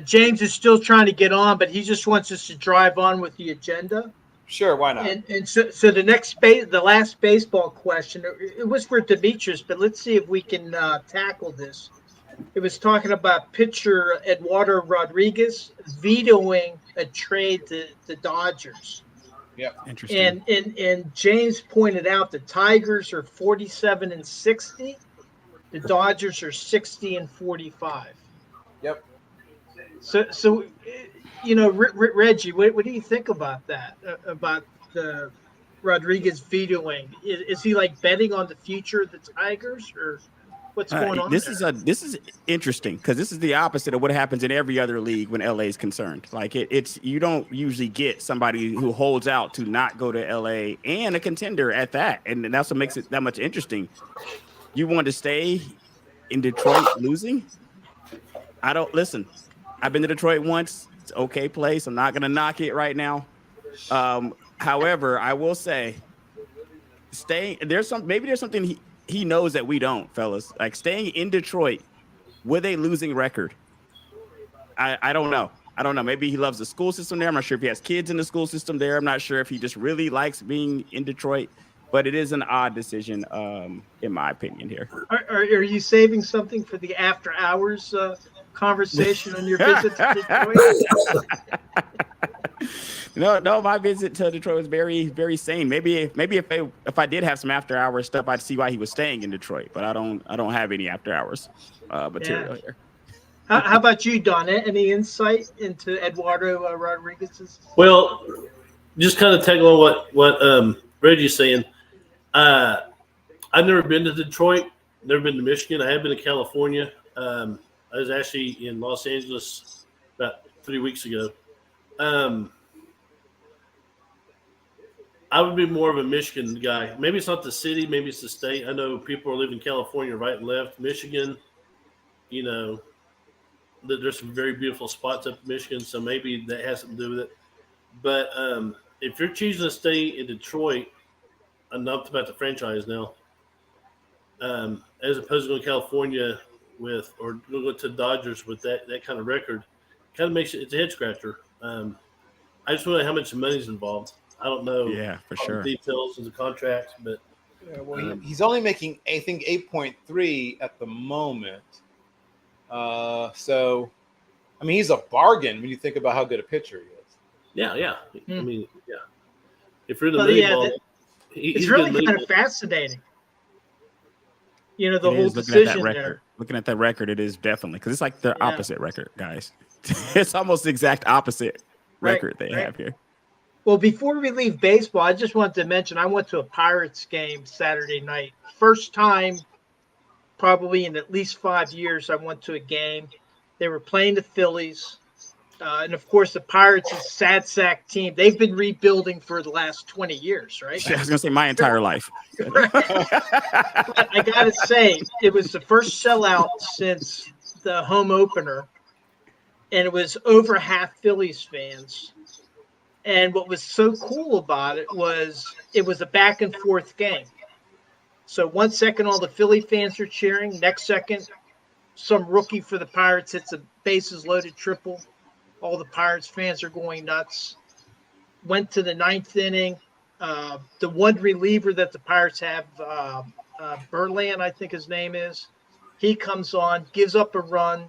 James is still trying to get on, but he just wants us to drive on with the agenda. Sure, why not? And so the last baseball question, it was for Demetrius, but let's see if we can tackle this. It was talking about pitcher Eduardo Rodriguez vetoing a trade to the Dodgers. Yeah, interesting. And James pointed out the Tigers are 47-60, the Dodgers are 60-45. Yep. So you know, Reggie, what do you think about that? About the Rodriguez vetoing? Is he like betting on the future of the Tigers, or what's going on? This is interesting because this is the opposite of what happens in every other league when LA is concerned. Like it's you don't usually get somebody who holds out to not go to LA and a contender at that, and that's what makes it that much interesting. You want to stay in Detroit losing? I don't listen. I've been to Detroit once. It's an okay place. I'm not going to knock it right now. However, I will say, there's something he knows that we don't, fellas. Like staying in Detroit with a losing record. I don't know. Maybe he loves the school system there. I'm not sure if he has kids in the school system there. I'm not sure if he just really likes being in Detroit. But it is an odd decision, in my opinion. Here. Are you saving something for the after hours conversation on your visit to Detroit? No, my visit to Detroit was very, very sane. Maybe if I did have some after hours stuff, I'd see why he was staying in Detroit. But I don't have any after hours material here. How about you, Don? Any insight into Eduardo Rodriguez's? Well, just kind of tagging on what Reggie's saying. I've never been to Detroit, never been to Michigan. I have been to California. I was actually in Los Angeles about 3 weeks ago. I would be more of a Michigan guy. Maybe it's not the city, maybe it's the state. I know people are living in California right and left. Michigan, there's some very beautiful spots up in Michigan, so maybe that has something to do with it. But if you're choosing to stay in Detroit, I'm not about the franchise now, as opposed to going to California or go to the Dodgers with that kind of record, kind of makes it's a head scratcher. I just want to know how much money's involved. I don't know. Yeah, for sure. The details of the contracts, but he's only making, I think, 8.3 at the moment. So, I mean, he's a bargain when you think about how good a pitcher he is. Yeah. I mean, yeah. If you're in the Moneyball, it's really kind of fascinating. The whole decision there. Looking at that record, it is definitely because it's like the opposite record, guys. It's almost the exact opposite record they have here. Well, before we leave baseball, I just wanted to mention I went to a Pirates game Saturday night. First time probably in at least 5 years I went to a game. They were playing the Phillies. And, of course, the Pirates is a sad sack team. They've been rebuilding for the last 20 years, right? Yeah, I was going to say my entire life. Right. But I got to say, it was the first sellout since the home opener. And it was over half Phillies fans. And what was so cool about it was a back and forth game. So 1 second, all the Philly fans are cheering. Next second, some rookie for the Pirates hits a bases loaded triple. All the Pirates fans are going nuts. Went to the ninth inning. The one reliever that the Pirates have, Verlander, I think his name is, he comes on, gives up a run.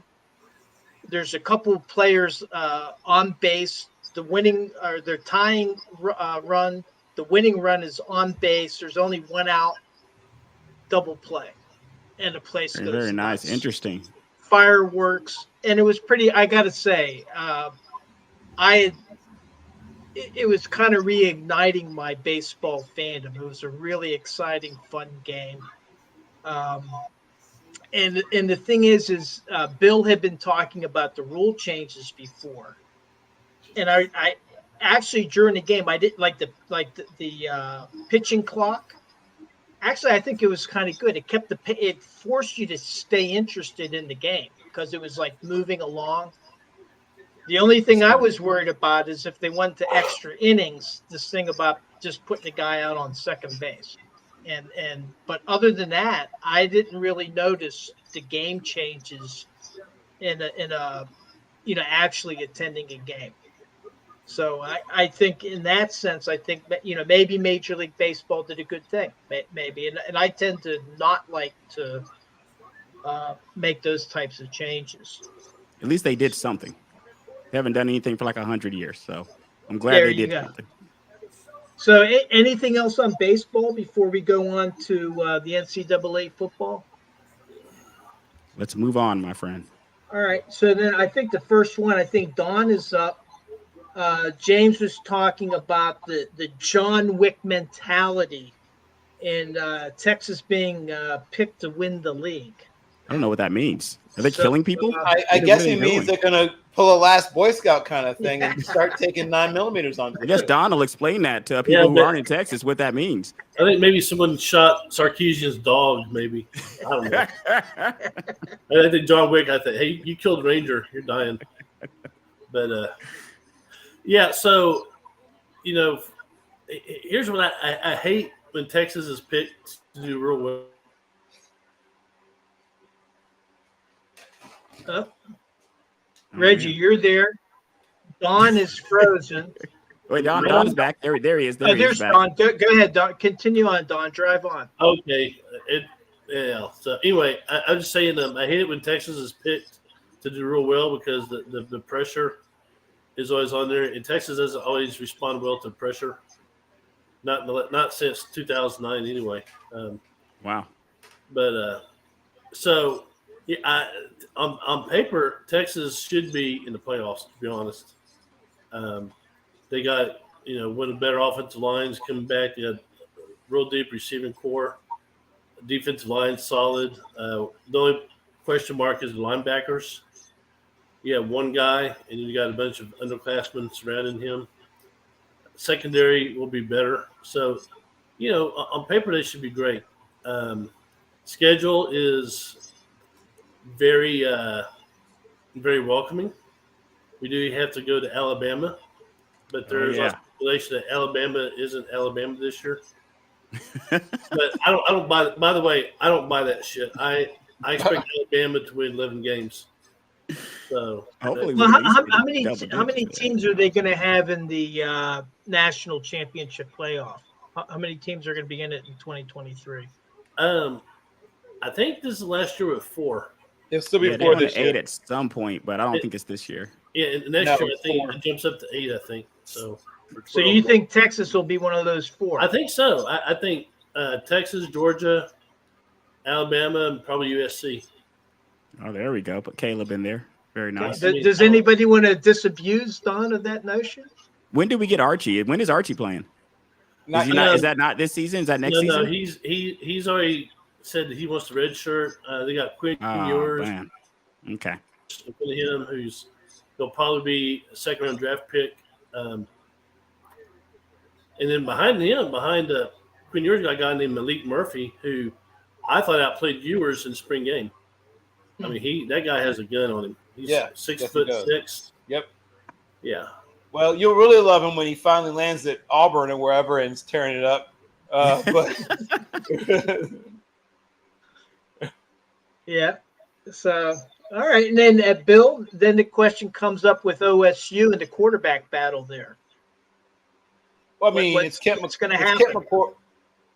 There's a couple of players on base. They're tying run. The winning run is on base. There's only one out. Double play, and the place goes very nice, nuts. Interesting. Fireworks, and it was pretty. I got to say, it was kind of reigniting my baseball fandom. It was a really exciting, fun game. And the thing is Bill had been talking about the rule changes before. And I actually during the game I didn't like the pitching clock. Actually, I think it was kind of good. It forced you to stay interested in the game because it was like moving along. The only thing I was worried about is if they went to extra innings, this thing about just putting the guy out on second base. But other than that, I didn't really notice the game changes in a actually attending a game. So I think in that sense, I think that, maybe Major League Baseball did a good thing, maybe. And I tend to not like to make those types of changes. At least they did something. They haven't done anything for like 100 years. So I'm glad they did something. So anything else on baseball before we go on to the NCAA football? Let's move on, my friend. All right. So then I think the first one, I think Don is up. James was talking about the John Wick mentality and Texas being picked to win the league. I don't know what that means. Are they killing people? I guess it means they're going to pull a Last Boy Scout kind of thing and start taking 9mm on. I guess Don will explain that to people who aren't in Texas what that means. I think maybe someone shot Sarkeesian's dog, maybe. I don't know. I think John Wick, hey, you killed Ranger. You're dying. But, yeah, so, here's what I hate when Texas is picked to do real well. Reggie, you're there. Don is frozen. Wait, Don's back. There he is. There's Don. Go ahead, Don. Continue on, Don. Drive on. Okay. So anyway, I'm just saying I hate it when Texas is picked to do real well because the pressure is always on there, and Texas doesn't always respond well to pressure. Not since 2009 anyway. Wow. But so yeah, on paper, Texas should be in the playoffs. To be honest, they got one of the better offensive lines coming back. They got real deep receiving core. Defensive line solid. The only question mark is the linebackers. You have one guy, and you got a bunch of underclassmen surrounding him. Secondary will be better. So, on paper, they should be great. Schedule is very, very welcoming. We do have to go to Alabama, but there's also speculation that Alabama isn't Alabama this year. But I don't buy. By the way, I don't buy that shit. I expect Alabama to win 11 games. So hopefully, well, how many teams are they going to have in the national championship playoff? How many teams are going to be in it in 2023? I think this is last year with 4. It'll still be 4 they're this year. 8 at some point, but I don't think it's this year. Yeah, and next year I think it jumps up to 8. I think so. So you think Texas will be one of those 4? I think so. I think Texas, Georgia, Alabama, and probably USC. Oh, there we go. Put Caleb in there. Very nice. Does anybody want to disabuse Don of that notion? When did we get Archie? When is Archie playing? Is that not this season? Is that next season? No, he's already said that he wants to redshirt. They got Quick Ewers. Okay. Him, he'll probably be a second-round draft pick. And then behind Quinn Ewers, got a guy named Malik Murphy, who I thought outplayed Ewers in the spring game. I mean, that guy has a gun on him. He's 6'6". Yep. Yeah. Well, you'll really love him when he finally lands at Auburn or wherever and is tearing it up. But yeah. So, all right. And then Bill, then the question comes up with OSU and the quarterback battle there. Well, I mean, what's going to happen?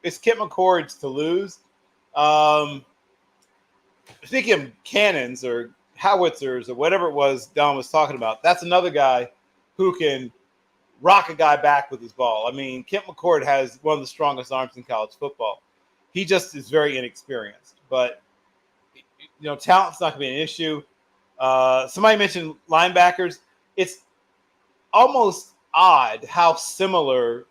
It's Kent McCord's to lose. Speaking of cannons or howitzers or whatever it was Don was talking about, that's another guy who can rock a guy back with his ball. I mean, Kent McCord has one of the strongest arms in college football. He just is very inexperienced. But, talent's not going to be an issue. Somebody mentioned linebackers. It's almost odd how similar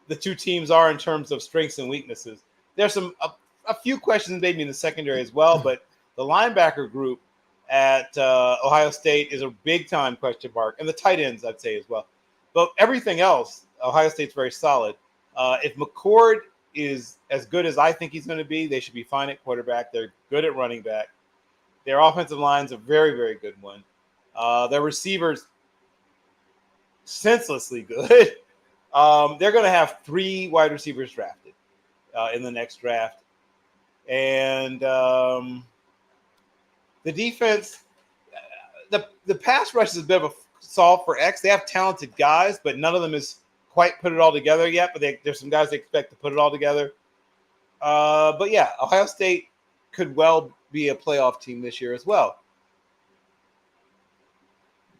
the two teams are in terms of strengths and weaknesses. There's a few questions maybe in the secondary as well, but the linebacker group at Ohio State is a big-time question mark, and the tight ends, I'd say, as well. But everything else, Ohio State's very solid. If McCord is as good as I think he's going to be, they should be fine at quarterback. They're good at running back. Their offensive line's a very, very good one. Their receivers, senselessly good. They're going to have 3 wide receivers drafted in the next draft. And the defense, the pass rush is a bit of a solve for X. They have talented guys, but none of them has quite put it all together yet. But there's some guys they expect to put it all together. But yeah, Ohio State could well be a playoff team this year as well.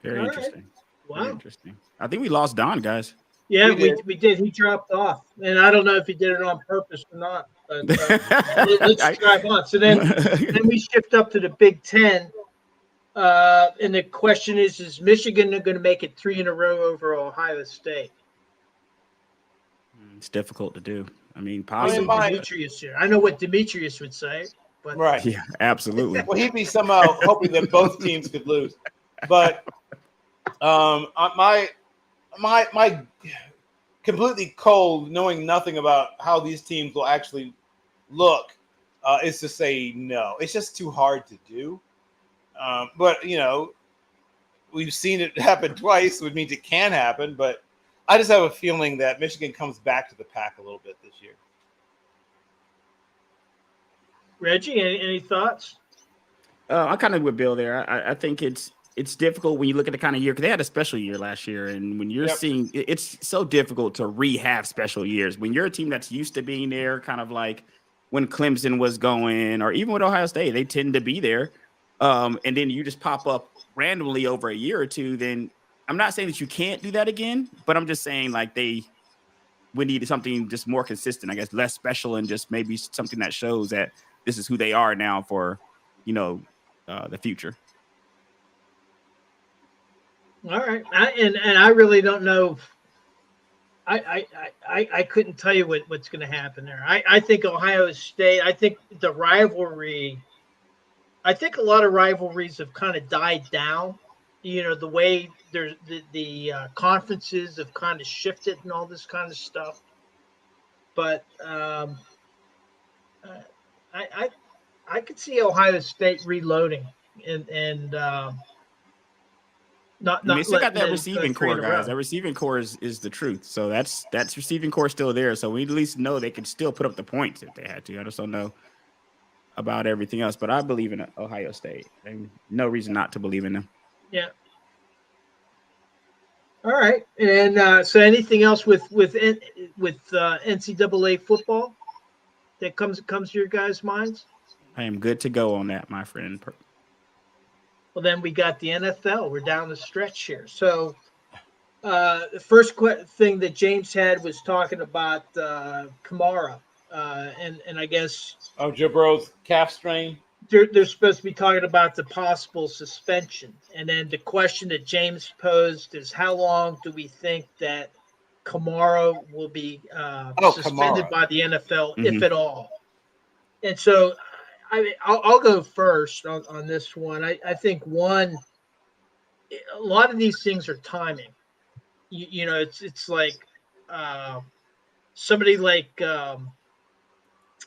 Very interesting. Wow. Very interesting. I think we lost Don, guys. Yeah, we did. He dropped off, and I don't know if he did it on purpose or not. But let's drive on. So then we shift up to the Big Ten, and the question is Michigan going to make it 3 in a row over Ohio State? It's difficult to do. I mean, possibly. Demetrius here. I know what Demetrius would say, but right. Yeah, absolutely. Well, he'd be somehow hoping that both teams could lose, but my completely cold, knowing nothing about how these teams will actually look, is to say no. It's just too hard to do. But we've seen it happen twice, which means it can happen. But I just have a feeling that Michigan comes back to the pack a little bit this year. Reggie, any thoughts? I kind of with Bill there. I think it's difficult when you look at the kind of year, because they had a special year last year. And when you're seeing, it's so difficult to rehab special years. When you're a team that's used to being there, kind of like when Clemson was going, or even with Ohio State, they tend to be there. And then you just pop up randomly over a year or two, then I'm not saying that you can't do that again, but I'm just saying like we need something just more consistent, I guess, less special, and just maybe something that shows that this is who they are now for, the future. All right, and I really don't know. I couldn't tell you what's going to happen there. I think Ohio State. I think the rivalry. I think a lot of rivalries have kind of died down. The way there's the conferences have kind of shifted and all this kind of stuff. But I could see Ohio State reloading and not. They still got that receiving core, guys. guys. That receiving core is the truth. So that's receiving core still there. So we at least know they could still put up the points if they had to. I just don't know about everything else, but I believe in Ohio State. And no reason not to believe in them. Yeah. All right, and so anything else with NCAA football that comes to your guys' minds? I am good to go on that, my friend. Well, then we got the NFL. We're down the stretch here. So the first thing that James had was talking about Kamara, and I guess Joe Burrow's calf strain. They're supposed to be talking about the possible suspension. And then the question that James posed is, how long do we think that Kamara will be suspended by the NFL, if at all? And so I'll go first on this one. I think a lot of these things are timing. It's like somebody like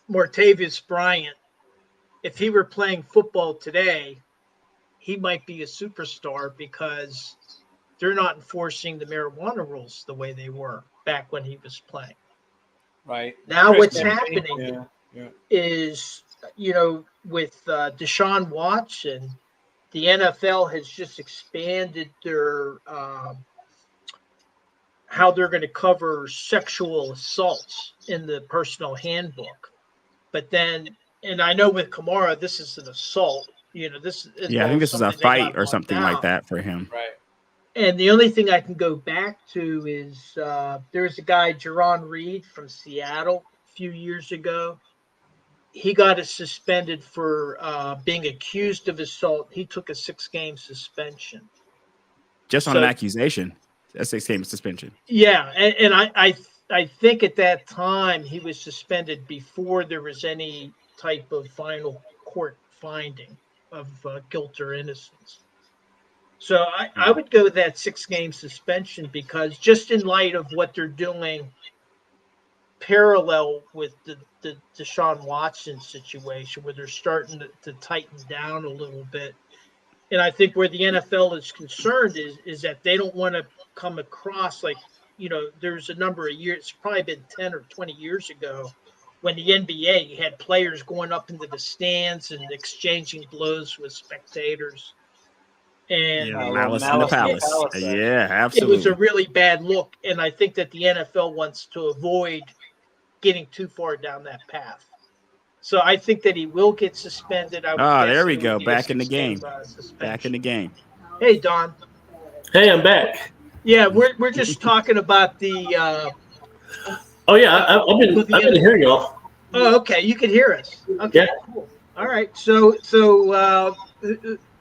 Martavis Bryant. If he were playing football today, he might be a superstar because they're not enforcing the marijuana rules the way they were back when he was playing. Right. Now what's happening is, with Deshaun Watson, the NFL has just expanded their how they're going to cover sexual assaults in the personal handbook. But then, and I know with Kamara, this is an assault. This is I think this is a fight or something like that for him. Right. And the only thing I can go back to is there's a guy, Jaron Reed from Seattle, a few years ago. He got suspended for being accused of assault. He took a 6-game suspension. Just on an accusation, a 6-game suspension. Yeah, and I think at that time he was suspended before there was any type of final court finding of guilt or innocence. So I would go with that 6-game suspension, because just in light of what they're doing parallel with the Deshaun Watson situation, where they're starting to tighten down a little bit. And I think where the NFL is concerned is that they don't want to come across like, there's a number of years, it's probably been 10 or 20 years ago, when the NBA had players going up into the stands and exchanging blows with spectators. And malice in the palace. Yeah, absolutely. It was a really bad look. And I think that the NFL wants to avoid getting too far down that path. So I think that he will get suspended. There we go. Back in the game. Back in the game. Hey, Don. Hey, I'm back. Yeah, we're just talking about the. I've been hearing y'all. Oh, okay. You can hear us. Okay, cool. All right. So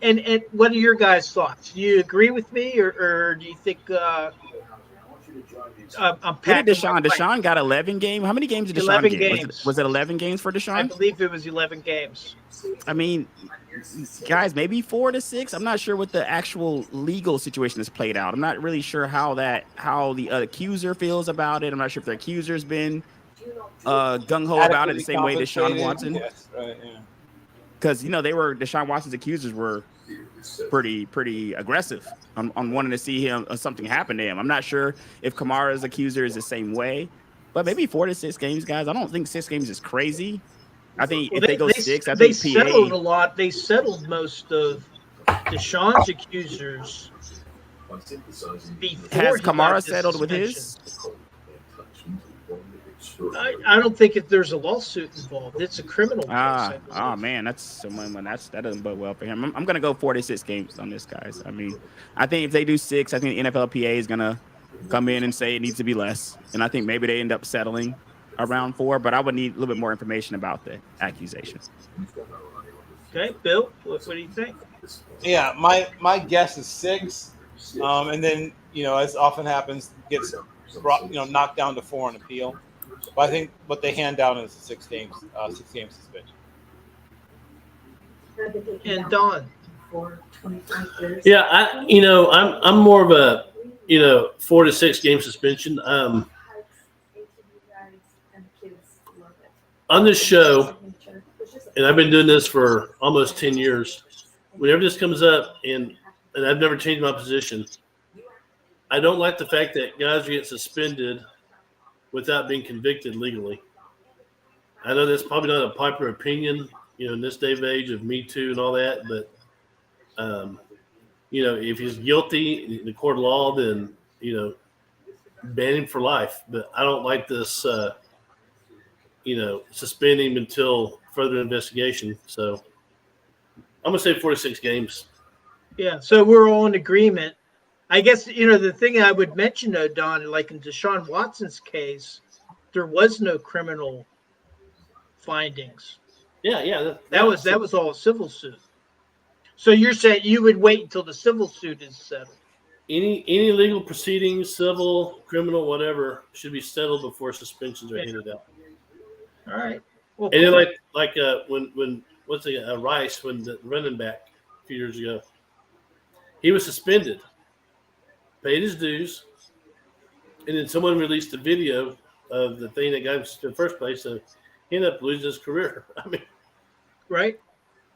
and what are your guys' thoughts? Do you agree with me, or do you think I'm packing? Deshaun got 11 games. How many games did Deshaun 11 get? games. Was it 11 games for Deshaun? I believe it was 11 games. I mean, guys, maybe 4 to 6. I'm not sure what the actual legal situation has played out. I'm not really sure how the accuser feels about it. I'm not sure if the accuser's been gung-ho about it the same way Deshaun Watson. Yes, right, yeah. Because Deshaun Watson's accusers were pretty aggressive on wanting to see him something happen to him. I'm not sure if Kamara's accuser is the same way, but maybe 4 to 6 games, guys. I don't think 6 games is crazy. I think if they go 6, I think they settled a lot. They settled most of Deshaun's accusers. Has Kamara settled with his? I don't think if there's a lawsuit involved, it's a criminal case. Man, that doesn't bode well for him. I'm gonna go 4 to 6 games on this, guys. I mean, I think if they do 6, I think the NFLPA is gonna come in and say it needs to be less, and I think maybe they end up settling around 4. But I would need a little bit more information about the accusation. Okay, Bill, what do you think? Yeah, my guess is 6, and then as often happens, gets brought knocked down to 4 on appeal. But I think what they hand down is a 6 game suspension. And Don. Yeah, I'm more of a 4 to 6 game suspension. On this show, and I've been doing this for almost 10 years. Whenever this comes up, and I've never changed my position, I don't like the fact that guys get suspended without being convicted legally. I know that's probably not a popular opinion, in this day of age of Me Too and all that, but if he's guilty in the court of law, then ban him for life. But I don't like this, suspending him until further investigation. So I'm gonna say 4 to 6 games. Yeah, so we're all in agreement. I guess, the thing I would mention, though, Don, like in Deshaun Watson's case, there was no criminal findings. Yeah. That was all a civil suit. So you're saying you would wait until the civil suit is settled? Any legal proceedings, civil, criminal, whatever, should be settled before suspensions are handed out. All right. Well, and then like when Rice, when the running back a few years ago, he was suspended, paid his dues, and then someone released a video of the thing that got him in the first place, so he ended up losing his career. I mean, right?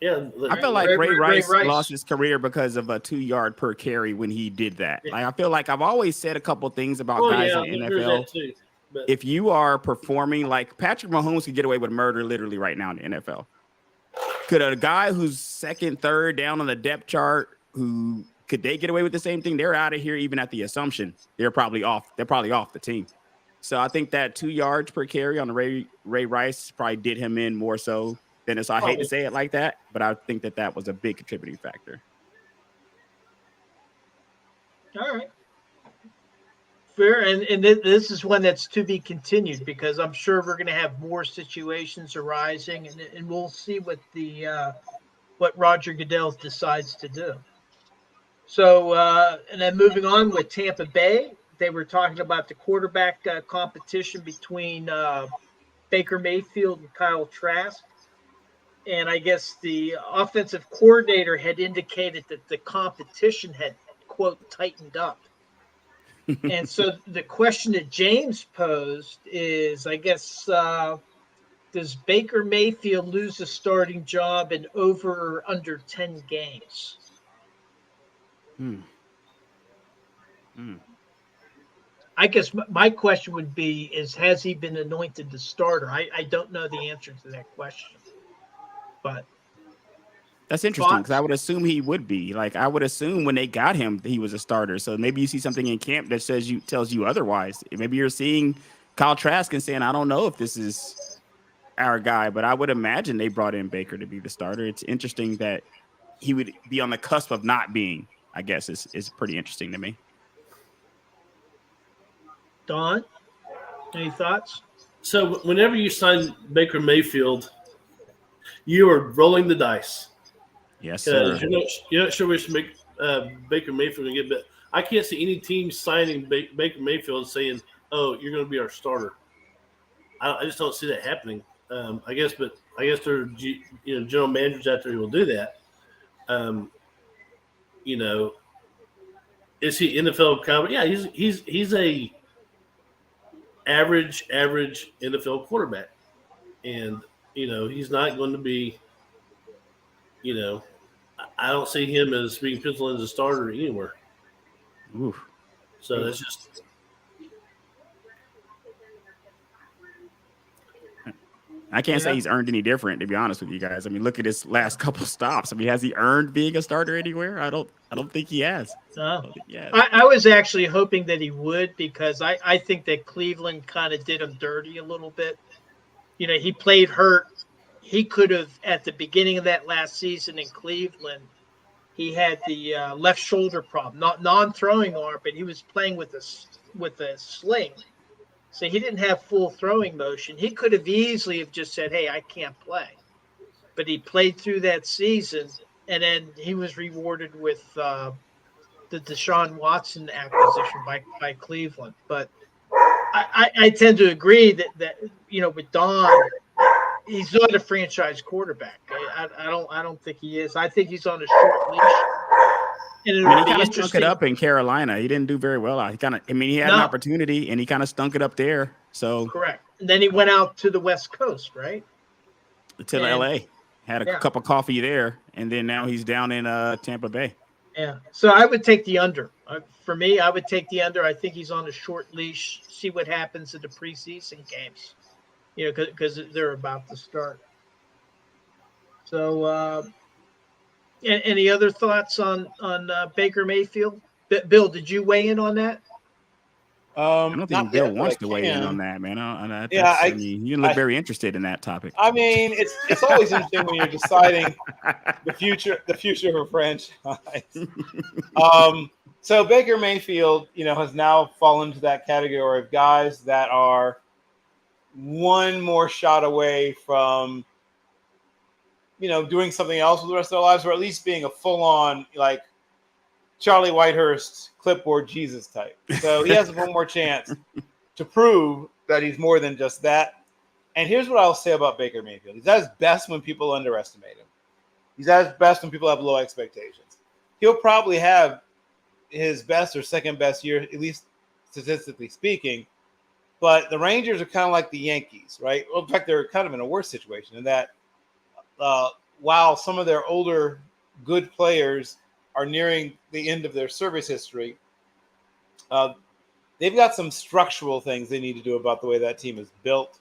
Yeah. I feel like Ray Rice lost his career because of a 2-yard per carry when he did that. Yeah. Like, I feel like I've always said a couple things about guys in the NFL. Too, but if you are performing like Patrick Mahomes could get away with murder literally right now in the NFL. Could a guy who's second, third down on the depth chart, could they get away with the same thing? They're out of here even at the assumption. They're probably off the team. So I think that 2 yards per carry on the Ray Rice probably did him in more so than I hate to say it like that, but I think that was a big contributing factor. All right. Fair. And this is one that's to be continued, because I'm sure we're going to have more situations arising, and we'll see what what Roger Goodell decides to do. So, and then moving on with Tampa Bay, they were talking about the quarterback competition between Baker Mayfield and Kyle Trask. And I guess the offensive coordinator had indicated that the competition had, quote, tightened up. And so the question that James posed is, I guess, does Baker Mayfield lose a starting job in over or under 10 games? I guess my question would be has he been anointed the starter? I don't know the answer to that question. But that's interesting, because I would assume he would be. Like, I would assume when they got him, he was a starter. So maybe you see something in camp that tells you otherwise. Maybe you're seeing Kyle Trask and saying, I don't know if this is our guy, but I would imagine they brought in Baker to be the starter. It's interesting that he would be on the cusp of not being, I guess, is pretty interesting to me. Don, any thoughts? So whenever you sign Baker Mayfield, you are rolling the dice. Yes, sir. You're not sure which Baker Mayfield to get, but I can't see any team signing Baker Mayfield saying, "Oh, you're going to be our starter." I just don't see that happening. I guess there are general managers out there who will do that. Is he NFL caliber? Yeah, he's a average NFL quarterback, and he's not going to be. I don't see him as being penciled as a starter anywhere. Oof. So that's just. I can't say Yeah. he's earned any different, to be honest with you guys. I mean, look at his last couple stops. I mean, has he earned being a starter anywhere? I don't think he has. No. I don't think he has. I was actually hoping that he would, because I think that Cleveland kind of did him dirty a little bit. You know, he played hurt. He could have, at the beginning of that last season in Cleveland, he had the left shoulder problem, not non-throwing arm, but he was playing with a sling. So he didn't have full throwing motion. He could have easily have just said, hey, I can't play. But he played through that season, and then he was rewarded with the Deshaun Watson acquisition by Cleveland. But I tend to agree that you know, with Don, he's not a franchise quarterback. I don't think he is. I think he's on a short leash. And I mean, he kind of stunk it up in Carolina. He didn't do very well. He had an opportunity, and he kind of stunk it up there. So correct. And then he went out to the West Coast, right? To L.A. Had a cup of coffee there, and then now he's down in Tampa Bay. Yeah. So I would take the under. For me, I would take the under. I think he's on a short leash. See what happens in the preseason games. You know, because they're about to start. So, any other thoughts on Baker Mayfield? Bill, did you weigh in on that? I don't think Bill wants to weigh in on that, man. You didn't look very interested in that topic. I mean, it's always interesting when you're deciding the future of a franchise. So Baker Mayfield, you know, has now fallen into that category of guys that are one more shot away from, you know, doing something else with the rest of their lives, or at least being a full-on, like, Charlie Whitehurst clipboard Jesus type. So he has one more chance to prove that he's more than just that. And here's what I'll say about Baker Mayfield. He's at his best when people underestimate him. He's at his best when people have low expectations. He'll probably have his best or second best year, at least statistically speaking. But the Rangers are kind of like the Yankees, right? Well, in fact, they're kind of in a worse situation in that while some of their older good players are nearing the end of their service history, they've got some structural things they need to do about the way that team is built.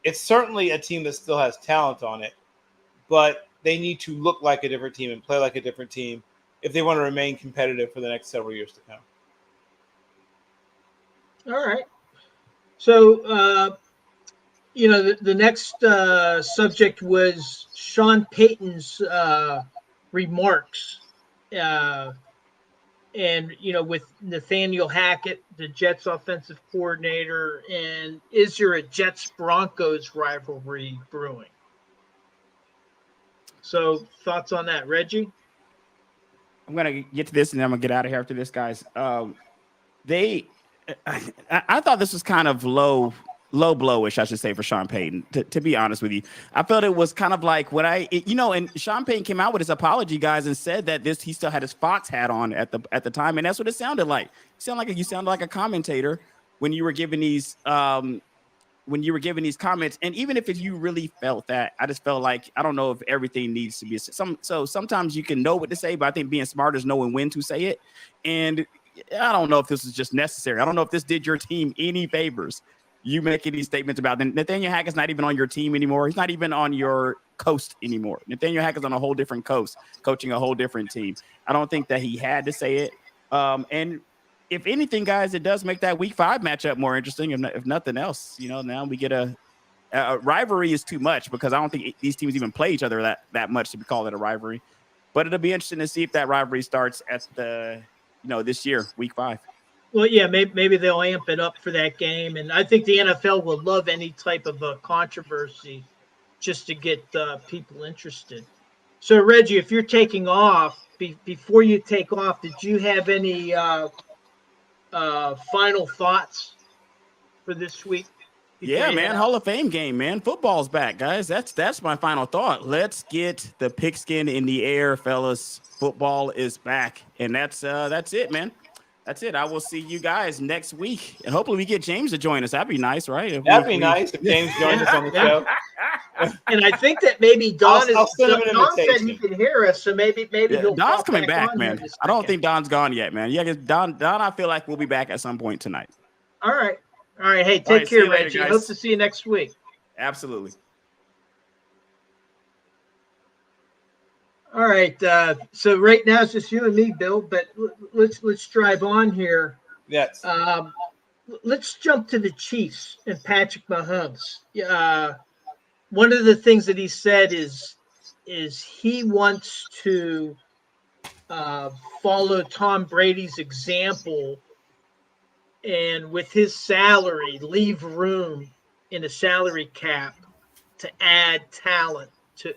It's certainly a team that still has talent on it, but they need to look like a different team and play like a different team if they want to remain competitive for the next several years to come. All right. So, you know, the next subject was Sean Payton's remarks. And, you know, with Nathaniel Hackett, the Jets offensive coordinator, and is there a Jets-Broncos rivalry brewing? So, thoughts on that, Reggie? I'm going to get to this, and then I'm going to get out of here after this, guys. I thought this was kind of low blowish, I should say, for Sean Payton, to be honest with you. I felt it was kind of like and Sean Payton came out with his apology, guys, and said that he still had his Fox hat on at the time, and that's what it sounded like. You sounded like a commentator when you were giving these comments. And even if you really felt that, I just felt like, I don't know if everything needs to be so sometimes you can know what to say, but I think being smart is knowing when to say it. And I don't know if this is just necessary. I don't know if this did your team any favors. You making these statements about Nathaniel Hackett's not even on your team anymore. He's not even on your coast anymore. Nathaniel Hackett's on a whole different coast, coaching a whole different team. I don't think that he had to say it. And if anything, guys, it does make that Week 5 matchup more interesting. If nothing else, you know, now we get a rivalry is too much, because I don't think these teams even play each other that much to call it a rivalry. But it'll be interesting to see if that rivalry starts at this year, Week 5. Well, yeah, maybe they'll amp it up for that game. And I think the NFL will love any type of a controversy just to get people interested. So, Reggie, if you're taking off, before you take off, did you have any final thoughts for this week? Yeah, man, Hall of Fame game, man. Football's back, guys. That's my final thought. Let's get the pigskin in the air, fellas. Football is back, and that's it, man. That's it. I will see you guys next week, and hopefully we get James to join us. That'd be nice, right? That'd be nice if James joins us on the show. And I think that maybe Don said he can hear us, so maybe he'll Don's coming back, man. I don't think Don's gone yet, man. Yeah, Don, I feel like we'll be back at some point tonight. All right. Hey, take care, Reggie. Hope to see you next week. Absolutely. All right. So right now it's just you and me, Bill. But let's drive on here. Yes. Let's jump to the Chiefs and Patrick Mahomes. One of the things that he said is he wants to follow Tom Brady's example, and with his salary, leave room in a salary cap to add talent to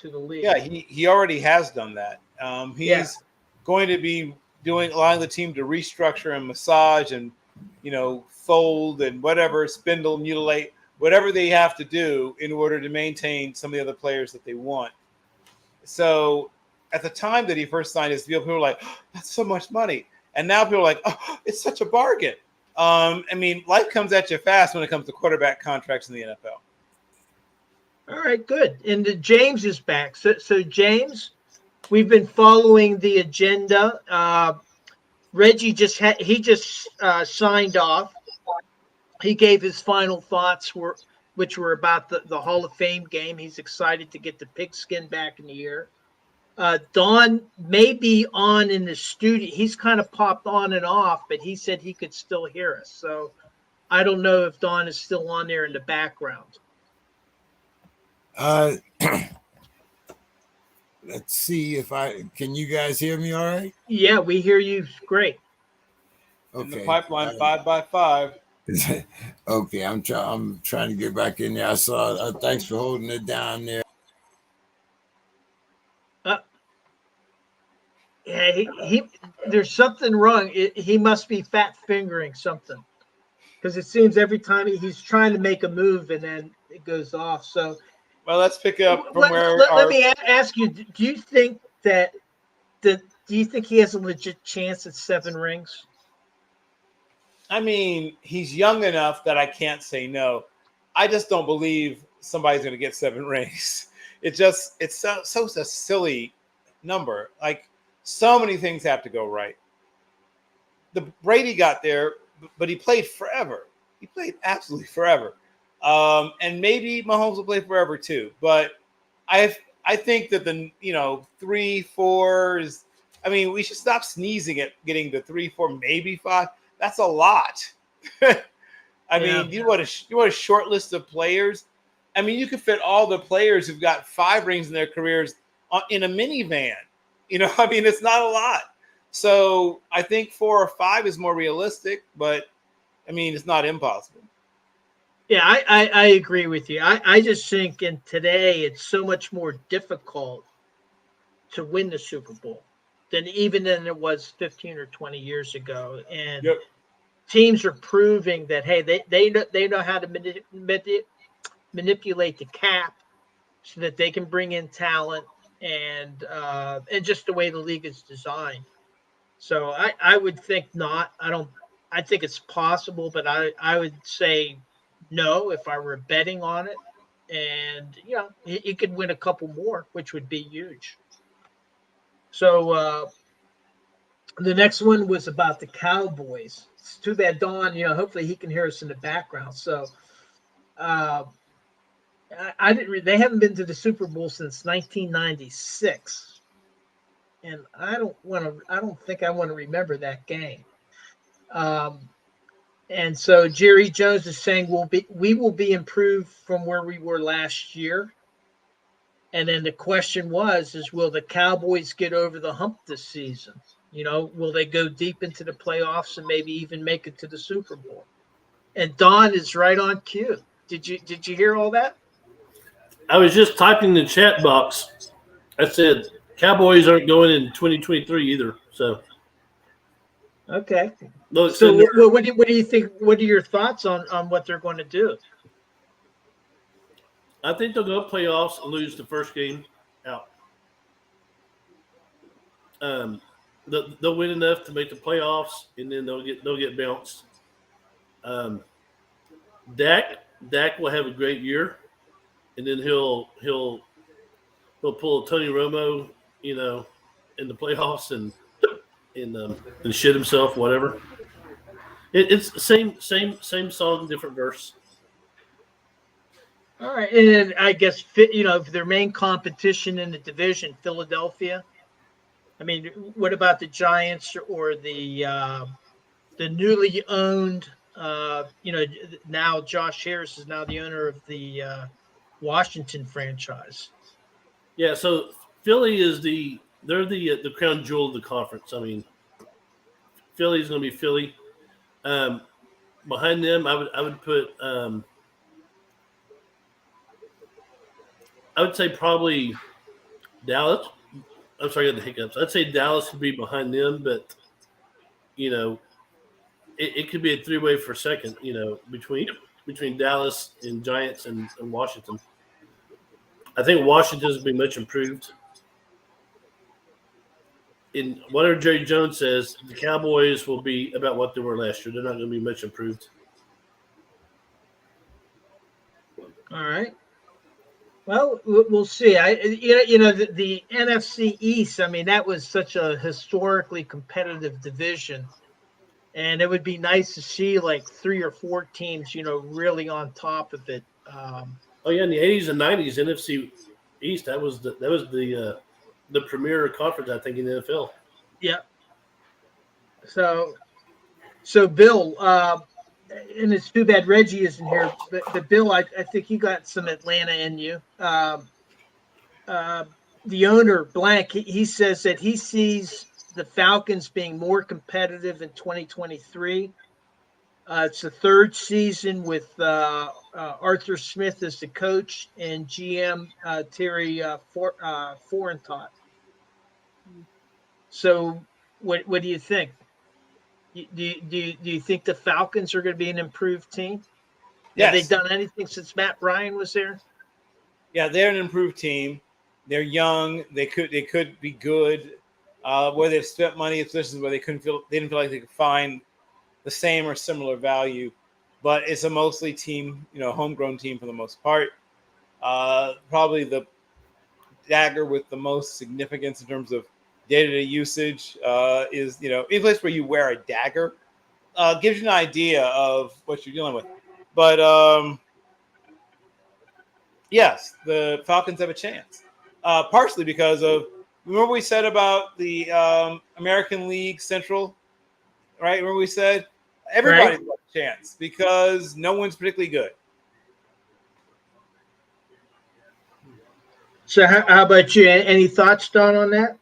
the league. Yeah, he already has done that. He's going to be allowing the team to restructure and massage and fold and whatever, spindle, mutilate, whatever they have to do in order to maintain some of the other players that they want. So at the time that he first signed his deal, people were like, oh, that's so much money. And now people are like, oh, it's such a bargain. Life comes at you fast when it comes to quarterback contracts in the NFL. All right, good. And James is back. So James, we've been following the agenda. Reggie just signed off. He gave his final thoughts, which were about the Hall of Fame game. He's excited to get the pigskin back in the air. Don may be on in the studio. He's kind of popped on and off, but he said he could still hear us. So I don't know if Don is still on there in the background. Let's see if can you guys hear me all right? Yeah, we hear you great. Okay. In the pipeline 5x5. Okay, I'm trying to get back in there. I saw thanks for holding it down there. Yeah, he there's something wrong. He must be fat fingering something, because it seems every time he's trying to make a move and then it goes off. So, well, let's pick up from let me ask you: do you think do you think he has a legit chance at 7 rings? He's young enough that I can't say no. I just don't believe somebody's going to get 7 rings. It's so a silly number. Like, so many things have to go right. The Brady got there, but he played forever. He played absolutely forever. And maybe Mahomes will play forever too. But I think that the 3, 4 is. We should stop sneezing at getting the 3, 4, maybe 5. That's a lot. You want a short list of players. You could fit all the players who've got 5 rings in their careers in a minivan. It's not a lot. So I think 4 or 5 is more realistic, but it's not impossible. Yeah, I agree with you. I just think in today it's so much more difficult to win the Super Bowl than it was 15 or 20 years ago. And teams are proving that, hey, they know how to manipulate the cap so that they can bring in talent and just the way the league is designed. So I would think not. I think it's possible, but I would say no if I were betting on it. And he could win a couple more, which would be huge. So the next one was about the Cowboys. It's too bad Don, hopefully he can hear us in the background. So I didn't. They haven't been to the Super Bowl since 1996, and I don't think I want to remember that game. And so Jerry Jones is saying we will be improved from where we were last year. And then the question is will the Cowboys get over the hump this season? Will they go deep into the playoffs and maybe even make it to the Super Bowl? And Don is right on cue. Did you hear all that? I was just typing in the chat box. I said Cowboys aren't going in 2023 either. So okay. Look, so what do you think? What are your thoughts on what they're going to do? I think they'll go playoffs and lose the first game out. They'll win enough to make the playoffs, and then they'll get bounced. Dak will have a great year, and then he'll pull a Tony Romo, in the playoffs and shit himself, whatever. It's the same song, different verse. All right, and then I guess their main competition in the division, Philadelphia. I mean, what about the Giants or the newly owned? Now Josh Harris is now the owner of the Washington franchise. Yeah, so Philly is they're the crown jewel of the conference. I mean, Philly's going to be Philly. Behind them, I would put I would say probably Dallas. I'm sorry, I got the hiccups. I'd say Dallas would be behind them, but it could be a three-way for second. Between Dallas and Giants and Washington. I think Washington's been much improved. In whatever Jerry Jones says, the Cowboys will be about what they were last year. They're not going to be much improved. All right. Well, we'll see. The NFC East. I mean, that was such a historically competitive division, and it would be nice to see like 3 or 4 teams, really on top of it. Oh yeah, in the 80s and 90s, NFC East that was the premier conference, I think, in the NFL. Yeah. So Bill, and it's too bad Reggie isn't here, but Bill, I think you got some Atlanta in you. The owner, Blank, he says that he sees the Falcons being more competitive in 2023. It's the 3rd season with Arthur Smith as the coach and GM Terry Forentot. So, what do you think? Do you think the Falcons are going to be an improved team? Yes. Have they done anything since Matt Ryan was there? Yeah, they're an improved team. They're young. They could be good. Where they've spent money at positions where they didn't feel like they could find the same or similar value, but it's a mostly team, homegrown team for the most part. Probably the dagger with the most significance in terms of day-to-day usage is, any place where you wear a dagger gives you an idea of what you're dealing with. But yes, the Falcons have a chance, partially because of, remember we said about the American League Central, right? Remember we said everybody's got a chance because no one's particularly good. So how about you? Any thoughts, Don, on that?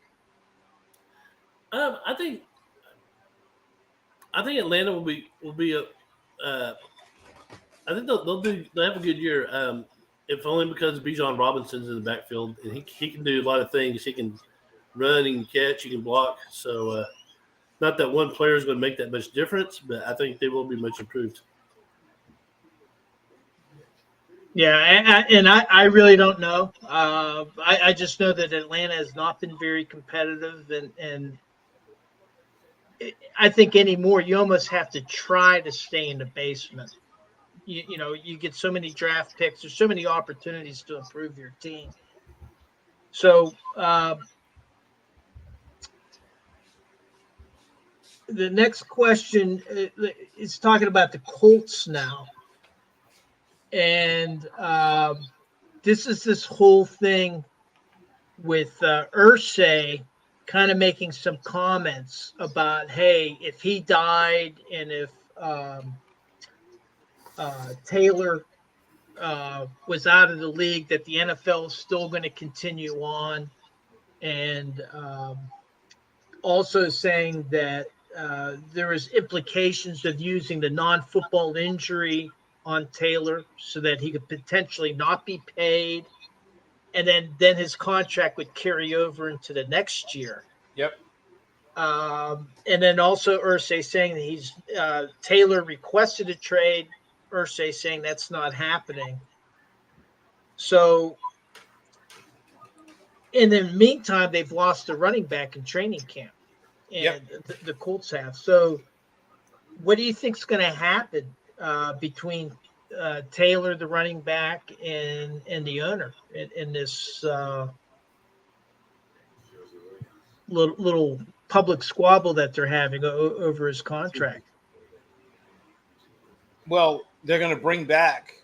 I think Atlanta will be a. I think they'll have a good year. If only because Bijan Robinson's in the backfield and he can do a lot of things. He can run, he can catch, he can block. So not that one player is going to make that much difference, but I think they will be much improved. Yeah, and I really don't know. I just know that Atlanta has not been very competitive, and I think anymore you almost have to try to stay in the basement. You get so many draft picks. There's so many opportunities to improve your team. So the next question is talking about the Colts now. And this is this whole thing with Irsay kind of making some comments about, hey, if he died and if Taylor was out of the league, that the NFL is still going to continue on. And also saying that there is implications of using the non-football injury on Taylor so that he could potentially not be paid. And then his contract would carry over into the next year. Yep. And then also Irsay saying that he's Taylor requested a trade. Irsay saying that's not happening. So in the meantime, they've lost a running back in training camp, and the Colts have. So what do you think is going to happen between Taylor, the running back, and the owner in this little public squabble that they're having over his contract? Well, they're going to bring back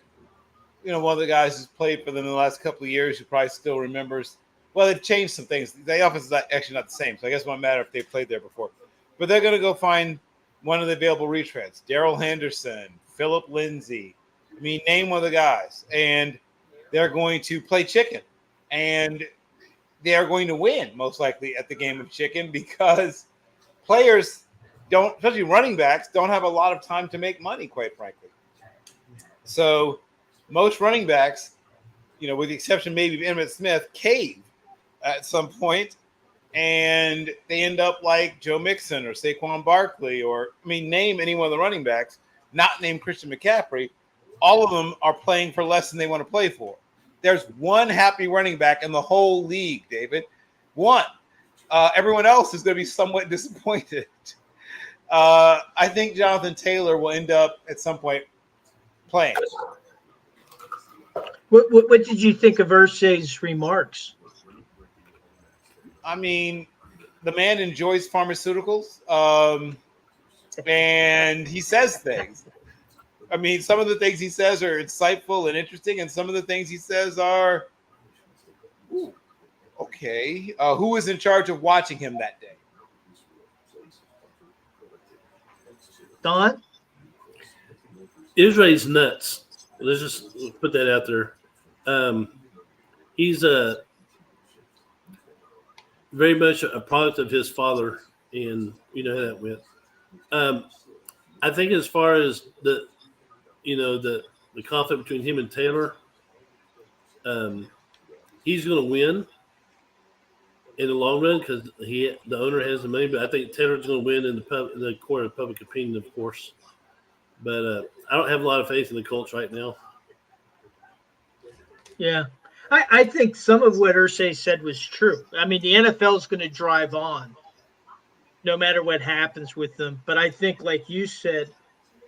one of the guys who's played for them in the last couple of years who probably still remembers. Well, they've changed some things. The offense is actually not the same, so I guess it won't matter if they played there before. But they're going to go find one of the available retreads. Darrell Henderson, Philip Lindsay. I mean, name one of the guys. And they're going to play chicken. And they are going to win, most likely, at the game of chicken because players don't, especially running backs, don't have a lot of time to make money, quite frankly. So most running backs, with the exception maybe of Emmitt Smith, cave at some point, and they end up like Joe Mixon or Saquon Barkley name any one of the running backs, not named Christian McCaffrey. All of them are playing for less than they want to play for. There's one happy running back in the whole league, David. One. Everyone else is going to be somewhat disappointed. I think Jonathan Taylor will end up at some point playing. What did you think of Irsay's remarks? I mean, the man enjoys pharmaceuticals, and he says things. I mean, some of the things he says are insightful and interesting, and some of the things he says are, okay. Who was in charge of watching him that day? Don? Israel's nuts. Let's just put that out there. He's very much a product of his father, and you know how that went. I think as far as the conflict between him and Taylor, he's going to win in the long run because the owner has the money. But I think Taylor's going to win in the court of public opinion, of course. But I don't have a lot of faith in the Colts right now. Yeah. I think some of what Irsay said was true. I mean, the NFL is going to drive on no matter what happens with them. But I think, like you said,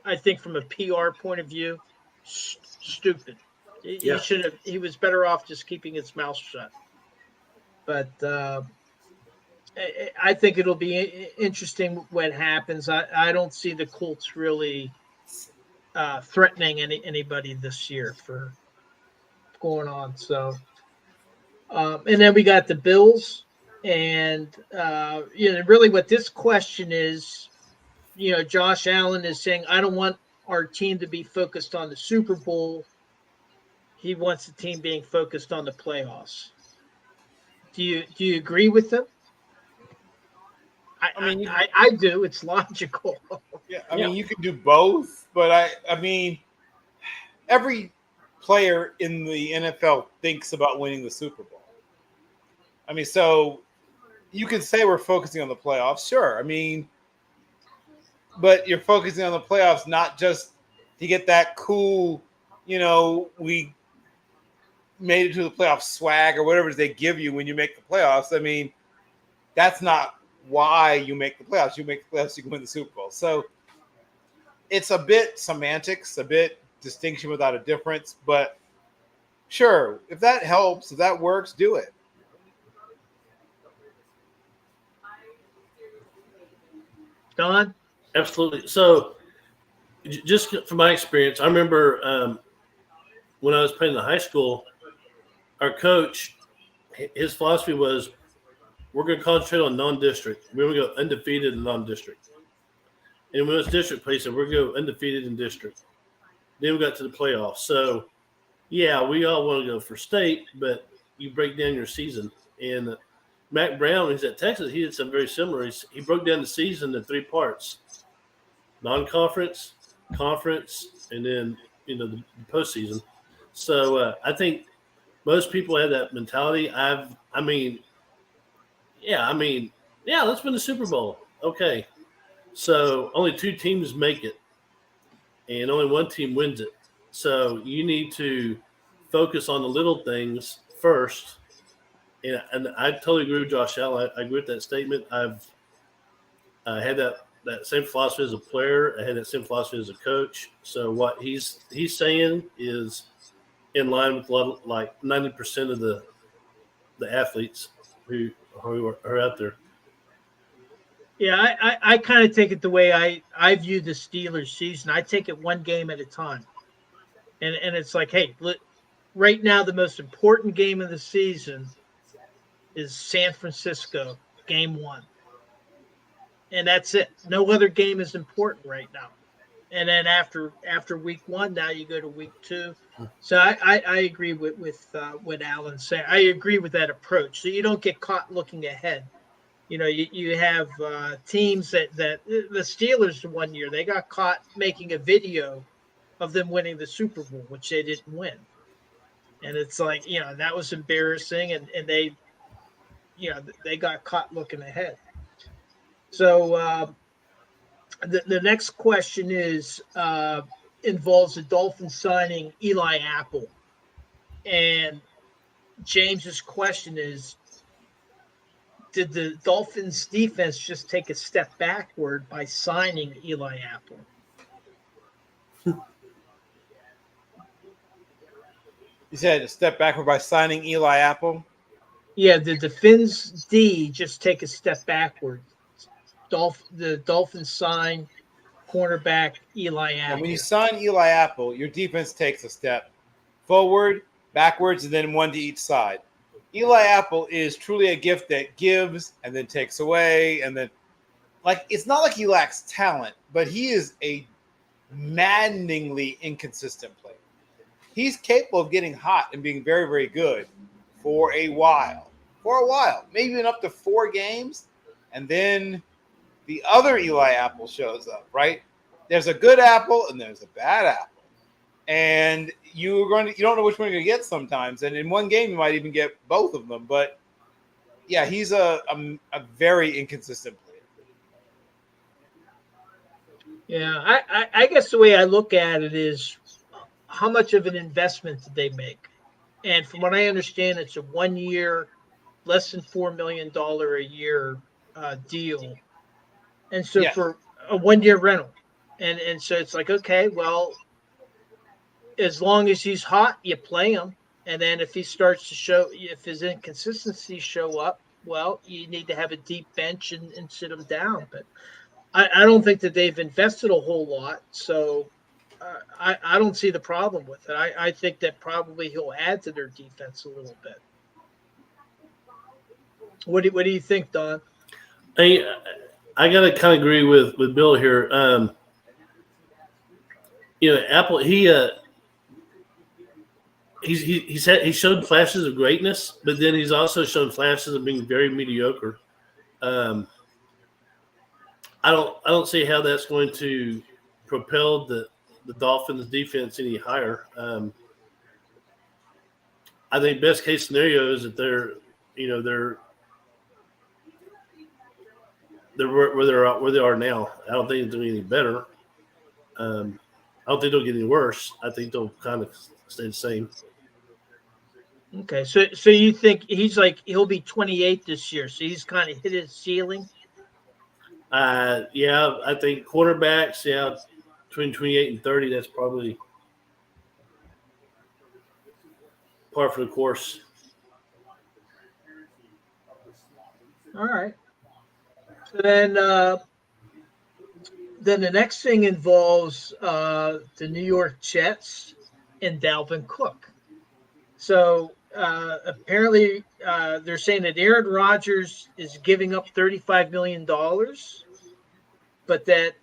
I think from a PR point of view, stupid. He was better off just keeping his mouth shut. But I think it'll be interesting what happens. I don't see the Colts really threatening anybody this year for going on. So, and then we got the Bills, and really what this question is, Josh Allen is saying, I don't want our team to be focused on the Super Bowl. He wants the team being focused on the playoffs. Do you agree with them? I do. It's logical. Yeah, I mean, you can do both, but I mean, every player in the NFL thinks about winning the Super Bowl. I mean, so you can say we're focusing on the playoffs, sure. I mean, but you're focusing on the playoffs not just to get that cool, we made it to the playoff swag or whatever they give you when you make the playoffs. I mean, that's not why you make the playoffs. You make the playoffs, you can win the Super Bowl. So it's a bit semantics, a bit distinction without a difference. But sure, if that helps, if that works, do it. Don? Absolutely. So just from my experience, I remember when I was playing in high school, our coach, his philosophy was, we're going to concentrate on non-district. We're going to go undefeated in non-district. And when it was district play, he said, we're going to go undefeated in district. Then we got to the playoffs. So, yeah, we all want to go for state, but you break down your season. And Mac Brown, who's at Texas, he did something very similar. He broke down the season in 3 parts: non-conference, conference, and then the postseason. So I think most people have that mentality. Let's win the Super Bowl. Okay. So only 2 teams make it, and only 1 team wins it. So you need to focus on the little things first. And I totally agree with Josh Allen. I agree with that statement. I've had that same philosophy as a player. I had that same philosophy as a coach. So what he's saying is in line with a lot of, like 90% of the athletes who are out there. Yeah, I kind of take it the way I view the Steelers season. I take it one game at a time. And it's like, hey, right now the most important game of the season is San Francisco game 1. And that's it. No other game is important right now. And then after week 1, now you go to week 2. So I agree with what Alan's saying. I agree with that approach. So you don't get caught looking ahead. You have teams that the Steelers 1 year, they got caught making a video of them winning the Super Bowl, which they didn't win. And it's like, that was embarrassing. And they, they got caught looking ahead. So the next question is involves the Dolphins signing Eli Apple. And James's question is, did the Dolphins defense just take a step backward by signing Eli Apple? You said a step backward by signing Eli Apple? Yeah, the Fins D just take a step backward. The Dolphins sign cornerback Eli Apple. And when you sign Eli Apple, your defense takes a step forward, backwards, and then one to each side. Eli Apple is truly a gift that gives and then takes away. And then, it's not like he lacks talent, but he is a maddeningly inconsistent player. He's capable of getting hot and being very, very good for a while, maybe even up to 4 games. And then the other Eli Apple shows up, right? There's a good apple and there's a bad apple. And you don't know which one you're going to get sometimes. And in one game, you might even get both of them. But yeah, he's a very inconsistent player. Yeah, I guess the way I look at it is, how much of an investment did they make? And from what I understand, it's a 1 year, less than $4 million a year deal. And so for a 1 year rental. And so it's like, okay, well, as long as he's hot, you play him. And then if he starts to show, if his inconsistencies show up, well, you need to have a deep bench and sit him down. But I don't think that they've invested a whole lot. So I don't see the problem with it. I think that probably he'll add to their defense a little bit. What do you think, Don? I got to kind of agree with Bill here. Apple, he's shown flashes of greatness, but then he's also shown flashes of being very mediocre. I don't see how that's going to propel the Dolphins defense any higher. I think best case scenario is that they're where they are now. I don't think it's doing any better. I don't think they'll get any worse. I think they'll kind of stay the same. Okay, so you think he'll be 28 this year, so he's kind of hit his ceiling? Yeah, I think quarterbacks, between 28 and 30, that's probably par for the course. All right. So then the next thing involves the New York Jets and Dalvin Cook. So apparently they're saying that Aaron Rodgers is giving up $35 million, but that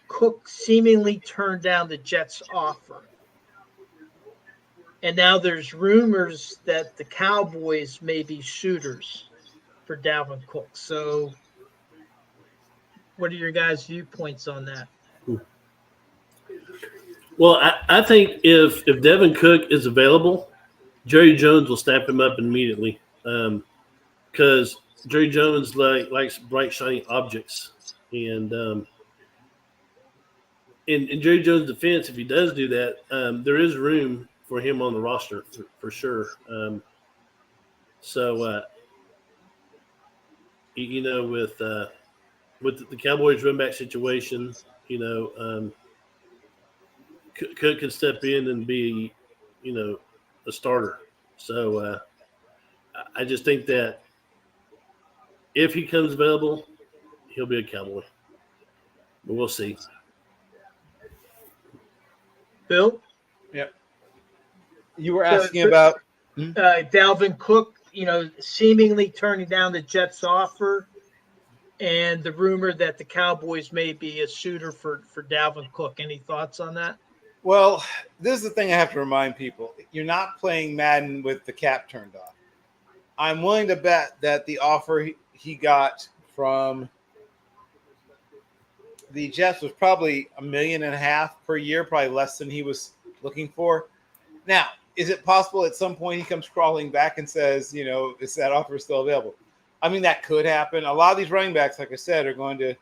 Cook seemingly turned down the Jets' offer. And now there's rumors that the Cowboys may be suitors for Dalvin Cook. So what are your guys' viewpoints on that? Well, I think if Devin Cook is available, Jerry Jones will snap him up immediately, because Jerry Jones likes bright, shiny objects. And in Jerry Jones' defense, if he does do that, there is room for him on the roster for sure. With the Cowboys run back situation, Cook can step in and be, a starter. So I just think that if he comes available, he'll be a Cowboy. But we'll see. Bill? Yep. You were asking about Dalvin Cook, seemingly turning down the Jets' offer, and the rumor that the Cowboys may be a suitor for Dalvin Cook. Any thoughts on that? Well, this is the thing I have to remind people. You're not playing Madden with the cap turned off. I'm willing to bet that the offer he got from the Jets was probably $1.5 million per year, probably less than he was looking for. Now, is it possible at some point he comes crawling back and says, is that offer still available? I mean, that could happen. A lot of these running backs, like I said, are going to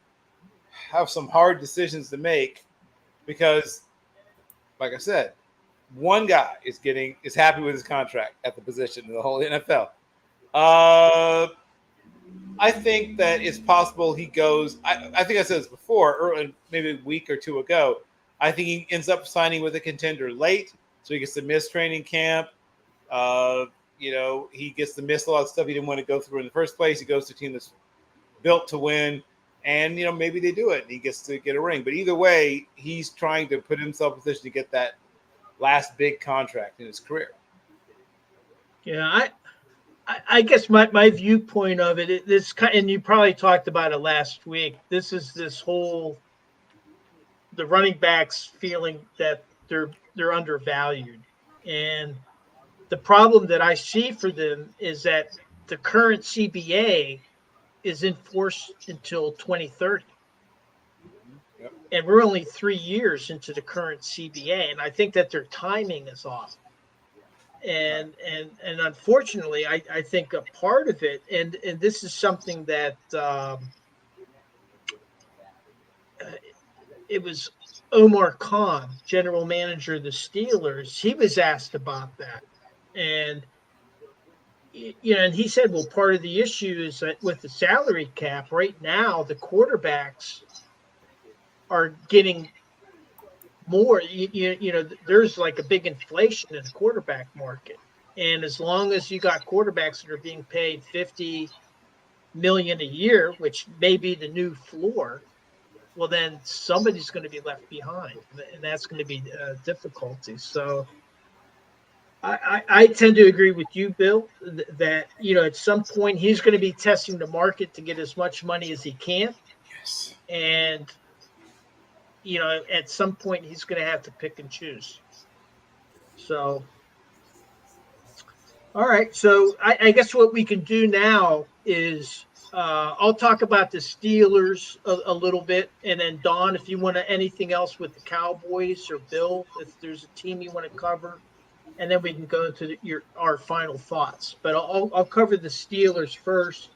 have some hard decisions to make because, like I said, one guy is happy with his contract at the position in the whole NFL. I think that it's possible he goes. I think I said this before, maybe a week or two ago. I think he ends up signing with a contender late, so he gets to miss training camp. He gets to miss a lot of stuff he didn't want to go through in the first place. He goes to a team that's built to win, and maybe they do it, and he gets to get a ring. But either way, he's trying to put himself in a position to get that last big contract in his career. Yeah, I guess my viewpoint of it, and you probably talked about it last week. This is the running backs feeling that they're undervalued, and the problem that I see for them is that the current CBA is in force until 2030. Yep. And we're only 3 years into the current CBA, and I think that their timing is off. And unfortunately, I think a part of it, and this is something that it was Omar Khan, general manager of the Steelers. He was asked about that, and and he said, well, part of the issue is that with the salary cap right now, the quarterbacks are getting more. There's like a big inflation in the quarterback market, and as long as you got quarterbacks that are being paid $50 million a year, which may be the new floor, well, then somebody's going to be left behind, and that's going to be a difficulty. So I tend to agree with you, Bill, that at some point he's going to be testing the market to get as much money as he can. Yes. And at some point he's going to have to pick and choose. So, all right. So I guess what we can do now is I'll talk about the Steelers a little bit, and then Don, if you want anything else with the Cowboys, or Bill, if there's a team you want to cover, and then we can go to our final thoughts. But I'll cover the Steelers first.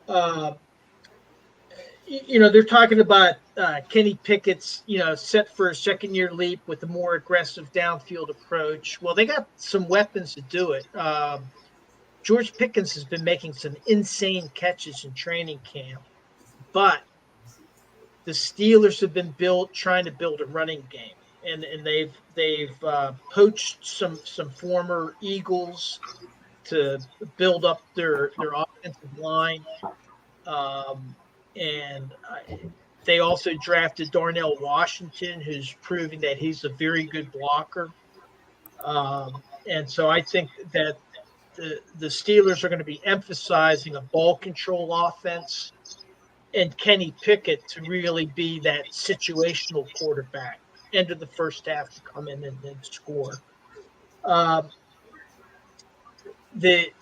They're talking about Kenny Pickett's, set for a second-year leap with a more aggressive downfield approach. Well, they got some weapons to do it. George Pickens has been making some insane catches in training camp, but the Steelers have been trying to build a running game, and they've poached some former Eagles to build up their offensive line. And they also drafted Darnell Washington, who's proving that he's a very good blocker. And so I think that the Steelers are going to be emphasizing a ball control offense and Kenny Pickett to really be that situational quarterback, end of the first half to come in and score.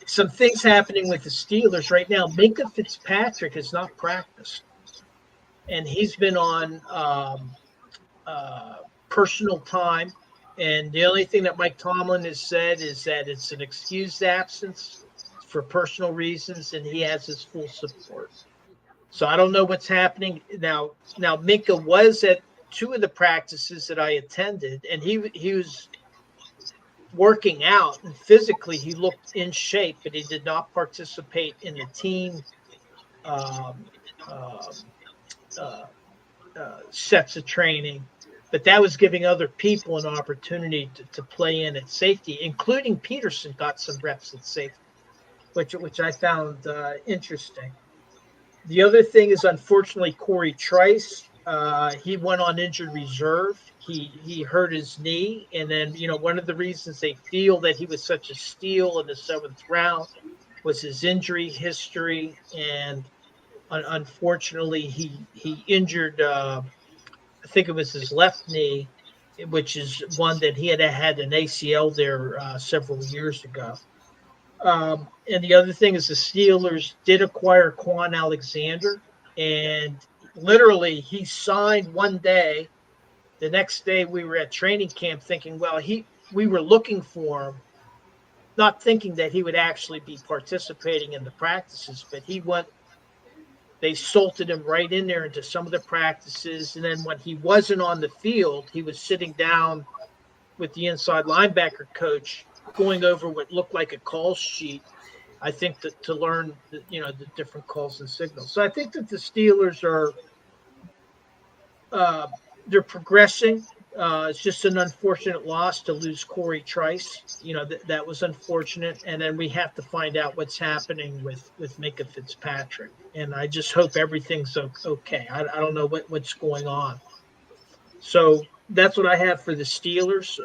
Some things happening with the Steelers right now. Minka Fitzpatrick has not practiced, and he's been on personal time. And the only thing that Mike Tomlin has said is that it's an excused absence for personal reasons, and he has his full support. So I don't know what's happening now. Minka was at 2 of the practices that I attended, and he was working out, and physically he looked in shape, but he did not participate in the team sets of training. But that was giving other people an opportunity to play in at safety, including Peterson got some reps at safety, which I found interesting. The other thing is, unfortunately, Corey Trice, he went on injured reserve. he hurt his knee, and then one of the reasons they feel that he was such a steal in the 7th round was his injury history, and unfortunately he injured I think it was his left knee, which is one that he had an ACL there several years ago. And the other thing is the Steelers did acquire Quan Alexander, and literally he signed one day. The next day we were at training camp thinking, well, we were looking for him, not thinking that he would actually be participating in the practices, but they salted him right in there into some of the practices. And then when he wasn't on the field, he was sitting down with the inside linebacker coach going over what looked like a call sheet, I think, to learn the different calls and signals. So I think that the Steelers are they're progressing. It's just an unfortunate loss to lose Corey Trice. That was unfortunate. And then we have to find out what's happening with Minka Fitzpatrick. And I just hope everything's okay. I don't know what's going on. So that's what I have for the Steelers.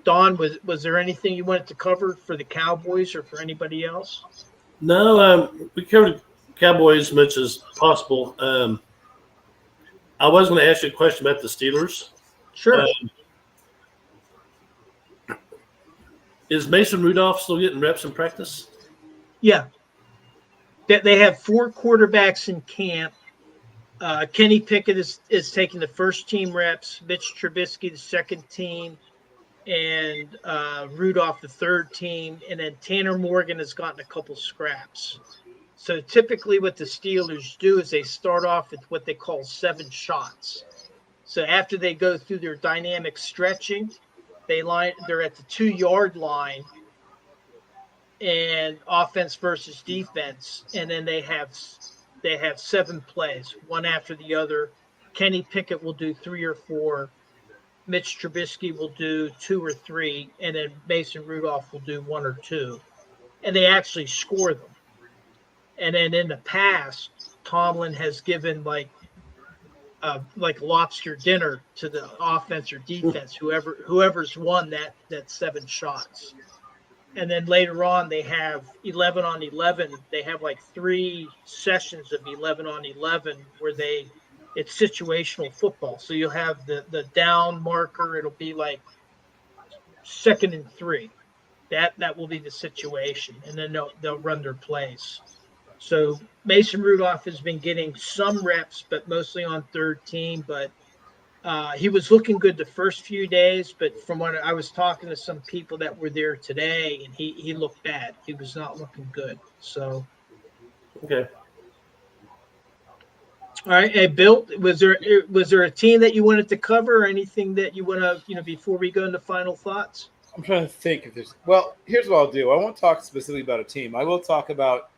Don, was there anything you wanted to cover for the Cowboys or for anybody else? No, we covered Cowboys as much as possible. I was going to ask you a question about the Steelers. Sure. Is Mason Rudolph still getting reps in practice? Yeah. They have 4 quarterbacks in camp. Kenny Pickett is taking the first team reps, Mitch Trubisky the second team, and Rudolph the third team, and then Tanner Morgan has gotten a couple scraps. So typically what the Steelers do is they start off with what they call 7 shots. So after they go through their dynamic stretching, they're at the 2-yard line and offense versus defense, and then they have 7 plays, one after the other. Kenny Pickett will do 3 or 4. Mitch Trubisky will do 2 or 3, and then Mason Rudolph will do 1 or 2. And they actually score them. And then in the past, Tomlin has given like lobster dinner to the offense or defense, whoever's won that 7 shots. And then later on, they have 11 on 11. They have like 3 sessions of 11 on 11 where it's situational football. So you'll have the down marker. It'll be like 2nd and 3. That will be the situation. And then they'll run their plays. So Mason Rudolph has been getting some reps, but mostly on third team. But he was looking good the first few days. But from what I was talking to some people that were there today, and he looked bad. He was not looking good. So, okay. All right. Hey, Bill, was there a team that you wanted to cover, or anything that you want to before we go into final thoughts? I'm trying to think if there's. Well, here's what I'll do. I won't talk specifically about a team. I will talk about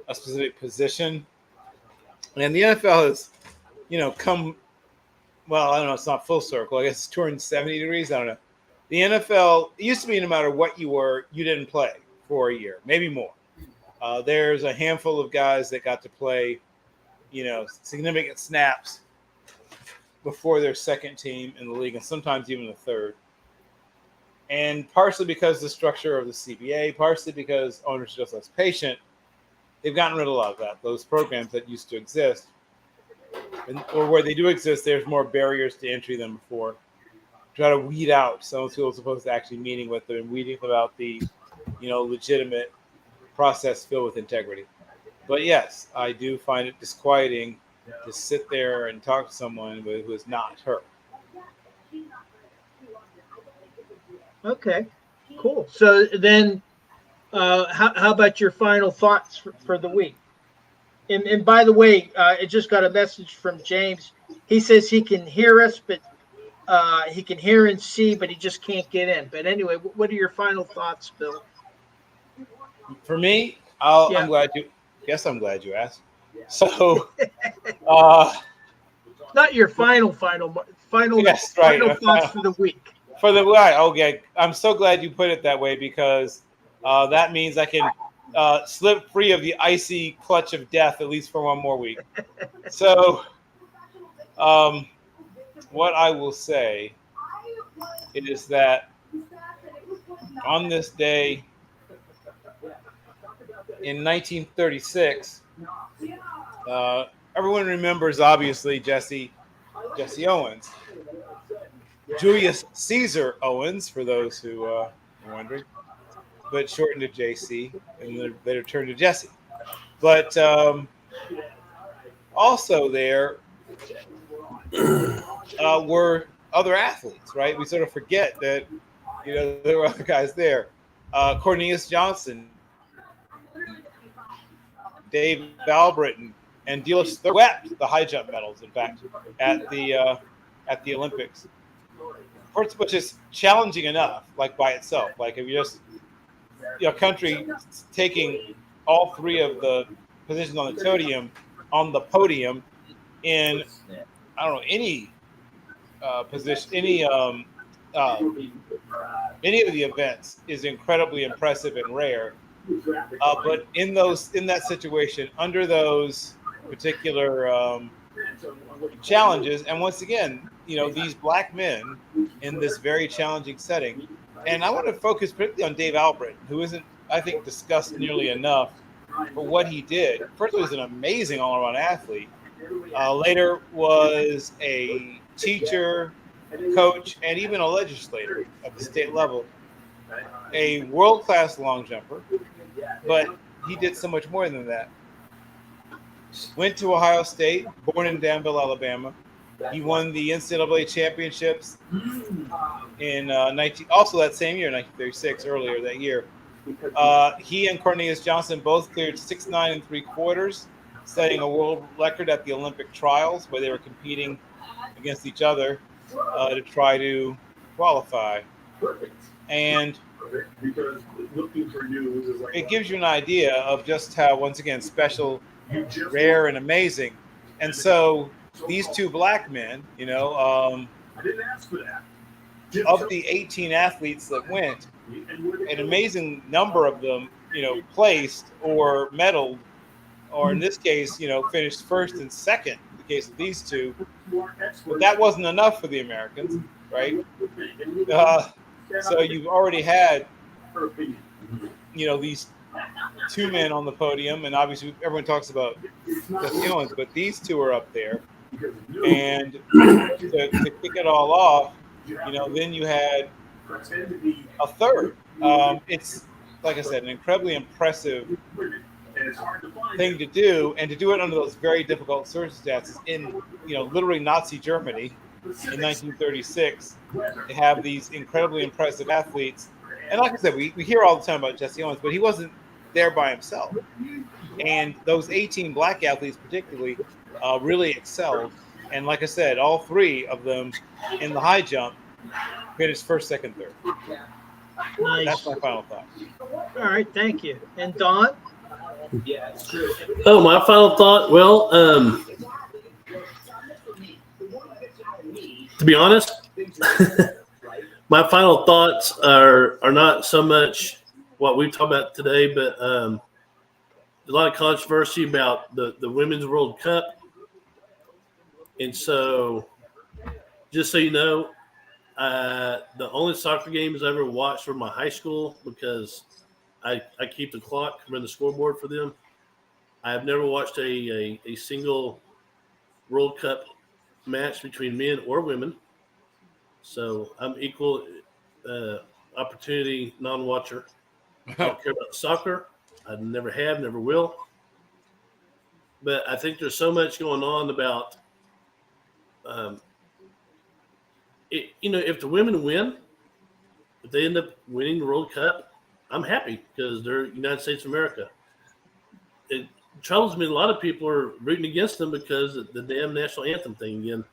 a specific position. And the NFL has, come, well, I don't know, it's not full circle. I guess it's 270 degrees. I don't know. The NFL, it used to be no matter what you were, you didn't play for a year, maybe more. There's a handful of guys that got to play, significant snaps before their second team in the league, and sometimes even the third. And partially because of the structure of the CBA, partially because owners are just less patient, they've gotten rid of a lot of that. Those programs that used to exist, or where they do exist, there's more barriers to entry than before. Try to weed out someone who's supposed to actually meeting with them and weeding about the, legitimate process filled with integrity. But yes, I do find it disquieting to sit there and talk to someone who is not her. Okay, cool. So then, how about your final thoughts for the week? And by the way, I just got a message from James. He says he can hear us, but he can hear and see, but he just can't get in. But anyway, what are your final thoughts, Bill? For me, Yeah. I'm glad you asked. So, not your final yes, right. final thoughts for the week. For the right, okay. I'm so glad you put it that way, because that means I can slip free of the icy clutch of death at least for one more week. So, what I will say is that on this day in 1936, everyone remembers, obviously, Jesse Owens. Julius Caesar Owens, for those who are wondering, but shortened to JC and then later turned to Jesse. But also there were other athletes, right? We sort of forget that, there were other guys there. Cornelius Johnson, Dave Albritton, and Delos swept the high jump medals, in fact, at the Olympics. Which is challenging enough, like by itself. Like if you just, a country taking all three of the positions on the podium in, I don't know, any position, any of the events is incredibly impressive and rare. But in that situation, under those particular challenges, and once again, these black men in this very challenging setting. And I want to focus particularly on Dave Albritton, who isn't, I think, discussed nearly enough for what he did. First, he was an amazing all-around athlete. Later was a teacher, coach, and even a legislator at the state level. A world-class long jumper, but he did so much more than that. Went to Ohio State, born in Danville, Alabama. He won the NCAA championships in also that same year, 1936, earlier that year. He and Cornelius Johnson both cleared 6'9" and 3/4, setting a world record at the Olympic trials where they were competing against each other to try to qualify. And it gives you an idea of just how, once again, special, rare, and amazing. And so these two black men, of the 18 athletes that went, an amazing number of them, placed or medaled, or in this case, finished first and second, in the case of these two. But that wasn't enough for the Americans, right? So you've already had, these two men on the podium, and obviously everyone talks about Jesse Owens, but these two are up there. And to kick it all off, then you had a third. It's, like I said, an incredibly impressive thing to do, and to do it under those very difficult circumstances in, literally Nazi Germany in 1936. They have these incredibly impressive athletes. And like I said, we hear all the time about Jesse Owens, but he wasn't there by himself. And those 18 black athletes particularly really excelled. And like I said, all three of them in the high jump finished first, second, third. Nice. That's my final thought. All right, thank you. And Don? Oh, my final thought. Well, to be honest, my final thoughts are not so much what we've talked about today, but a lot of controversy about the Women's World Cup. And so, just so you know, the only soccer games I ever watched were my high school, because I keep the clock, run the scoreboard for them. I have never watched a single World Cup match between men or women. So I'm equal opportunity non-watcher. I don't care about soccer. I never have, never will. But I think there's so much going on about, if the women win, if they end up winning the World Cup, I'm happy, because they're United States of America. It troubles me. A lot of people are rooting against them because of the damn national anthem thing again.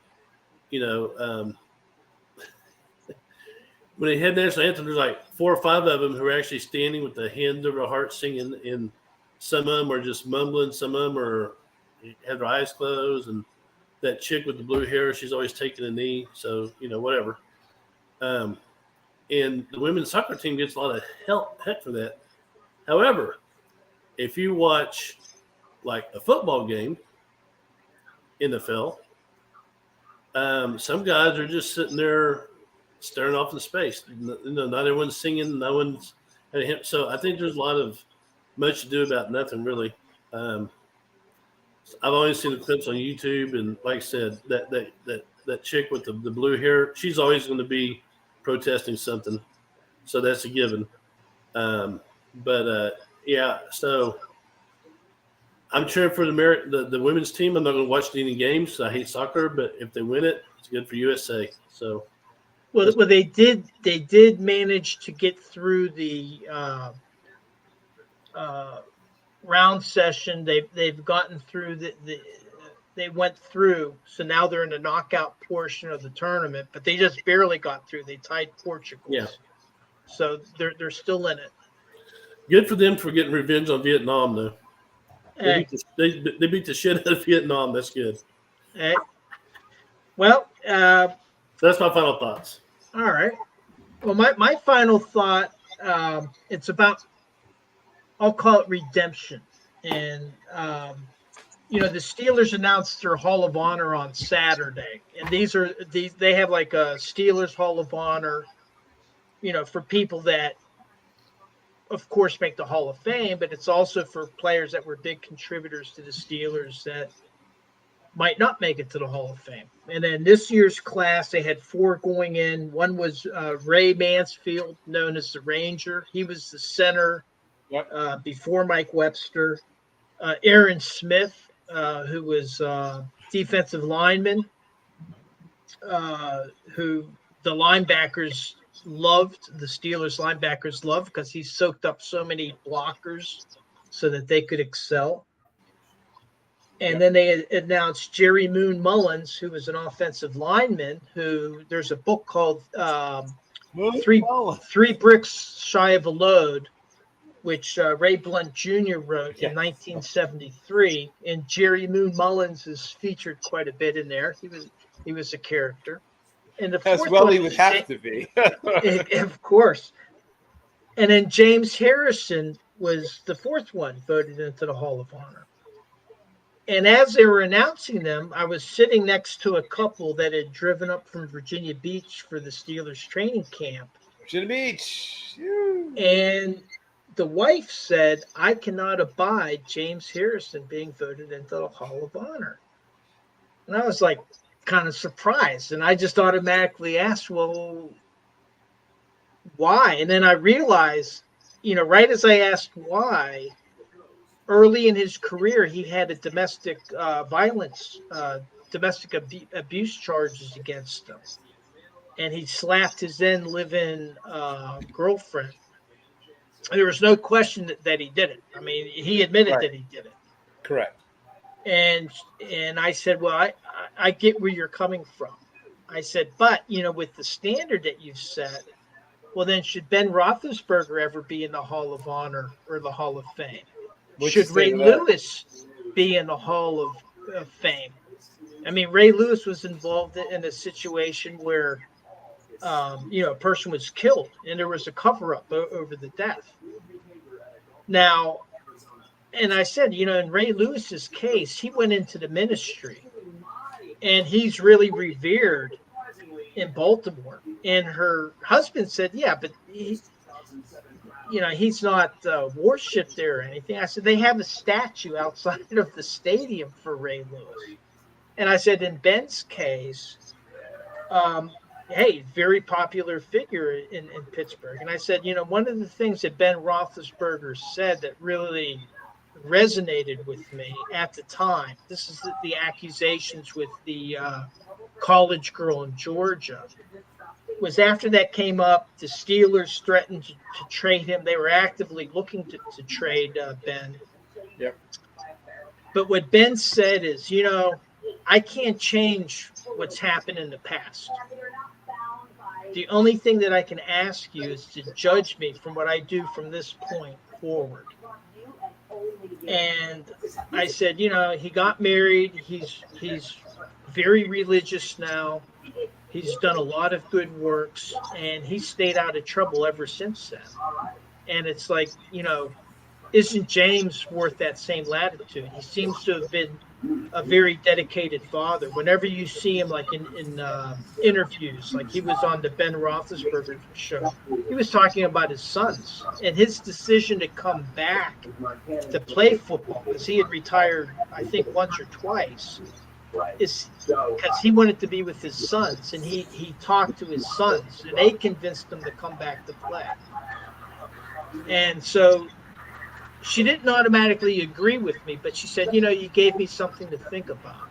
When they had national anthem, there's like 4 or 5 of them who are actually standing with the hands over their heart singing, and some of them are just mumbling. Some of them are have their eyes closed, and that chick with the blue hair, she's always taking a knee. So, whatever. And the women's soccer team gets a lot of heck for that. However, if you watch like a football game, NFL, some guys are just sitting there staring off in space. Not everyone's singing. No one's had a hymn. So I think there's a lot of much to do about nothing, really. I've always seen the clips on YouTube, and like I said, that chick with the blue hair, she's always going to be protesting something. So that's a given. Yeah, so I'm cheering for the women's team. I'm not going to watch any games. I hate soccer, but if they win it, it's good for USA. So, well, they did manage to get through the round session. They've gotten through they went through. So now they're in the knockout portion of the tournament, but they just barely got through. They tied Portugal. Yeah. So they're still in it. Good for them for getting revenge on Vietnam, though. Hey. They beat the shit out of Vietnam. That's good. Hey. Well, that's my final thoughts. All right. Well, my final thought, it's about, I'll call it redemption. And, the Steelers announced their Hall of Honor on Saturday. And they have like a Steelers Hall of Honor, for people that, of course, make the Hall of Fame, but it's also for players that were big contributors to the Steelers that might not make it to the Hall of Fame. And then this year's class, they had 4 going in. One was Ray Mansfield, known as the Ranger. He was the center before Mike Webster. Aaron Smith, who was defensive lineman, who the linebackers loved, the Steelers linebackers loved, because he soaked up so many blockers so that they could excel. And then they announced Jerry Moon Mullins, who was an offensive lineman, who there's a book called Three Bricks Shy of a Load, which Ray Blunt Jr. wrote in 1973. And Jerry Moon Mullins is featured quite a bit in there. He was a character. And the fourth he would have to be. Of course. And then James Harrison was the 4th one voted into the Hall of Honor. And as they were announcing them, I was sitting next to a couple that had driven up from Virginia Beach for the Steelers training camp. Virginia Beach. And the wife said, I cannot abide James Harrison being voted into the Hall of Honor. And I was like, kind of surprised, and I just automatically asked, well, why? And then I realized, right as I asked why, early in his career he had a domestic abuse charges against him, and he slapped his then living girlfriend. There was no question that he did it. I mean, he admitted that he did it. Correct. And I said, well, I get where you're coming from. I said, but, with the standard that you've set, well, then should Ben Roethlisberger ever be in the Hall of Honor or the Hall of Fame? Should Ray Lewis be in the Hall of Fame? I mean, Ray Lewis was involved in a situation where, a person was killed and there was a cover-up over the death. Now, and I said, in Ray Lewis's case, he went into the ministry, and he's really revered in Baltimore. And her husband said, yeah, but he's not worshipped there or anything. I said, they have a statue outside of the stadium for Ray Lewis. And I said, in Ben's case, hey, very popular figure in Pittsburgh. And I said, one of the things that Ben Roethlisberger said that really resonated with me at the time, this is the accusations with the college girl in Georgia, was after that came up, the Steelers threatened to trade him. They were actively looking to trade Ben. Yep. But what Ben said is, I can't change what's happened in the past. The only thing that I can ask you is to judge me from what I do from this point forward. And I said, he got married. He's very religious now. He's done a lot of good works, and he stayed out of trouble ever since then. And it's like, isn't James worth that same latitude? He seems to have been a very dedicated father. Whenever you see him, like in interviews, like he was on the Ben Roethlisberger show, he was talking about his sons and his decision to come back to play football, because he had retired, I think, once or twice, is because he wanted to be with his sons, and he talked to his sons, and they convinced him to come back to play. And so she didn't automatically agree with me, but she said, you gave me something to think about.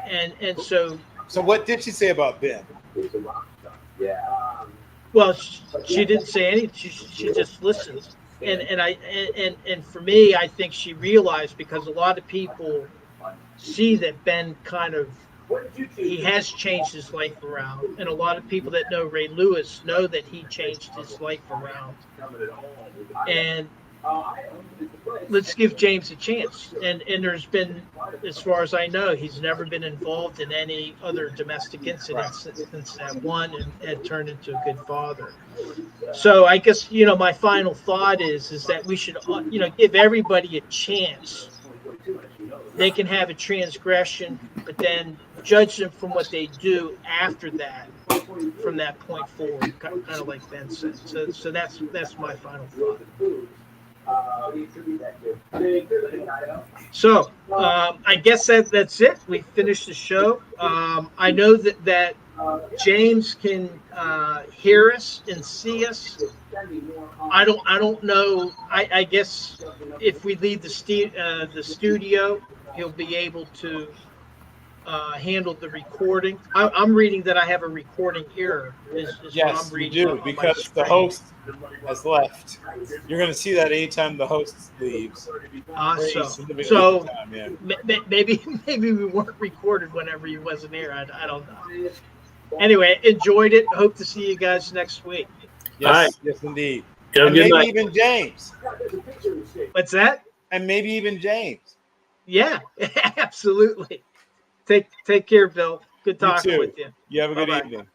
And so what did she say about Ben? Well, she didn't say anything. She just listened. And for me, I think she realized, because a lot of people see that Ben he has changed his life around, and a lot of people that know Ray Lewis know that he changed his life around. And let's give James a chance. And there's been, as far as I know, he's never been involved in any other domestic incidents since that one, and had turned into a good father. So I guess, my final thought is that we should, give everybody a chance. They can have a transgression, but then judge them from what they do after that, from that point forward, kind of like Ben said. So that's my final thought. So I guess that's it. We finished the show. I know that James can hear us and see us. I don't know. I guess if we leave the studio, he'll be able to handle the recording. I'm reading that I have a recording error. Yes, you do, because the host has left. You're going to see that anytime the host leaves. So yeah. Maybe we weren't recorded whenever he wasn't here. I don't know. Anyway, enjoyed it. Hope to see you guys next week. Yes, yes, indeed. And maybe even James. What's that? And maybe even James. Yeah, absolutely. Take care, Bill. Good talking with you. You have a good evening.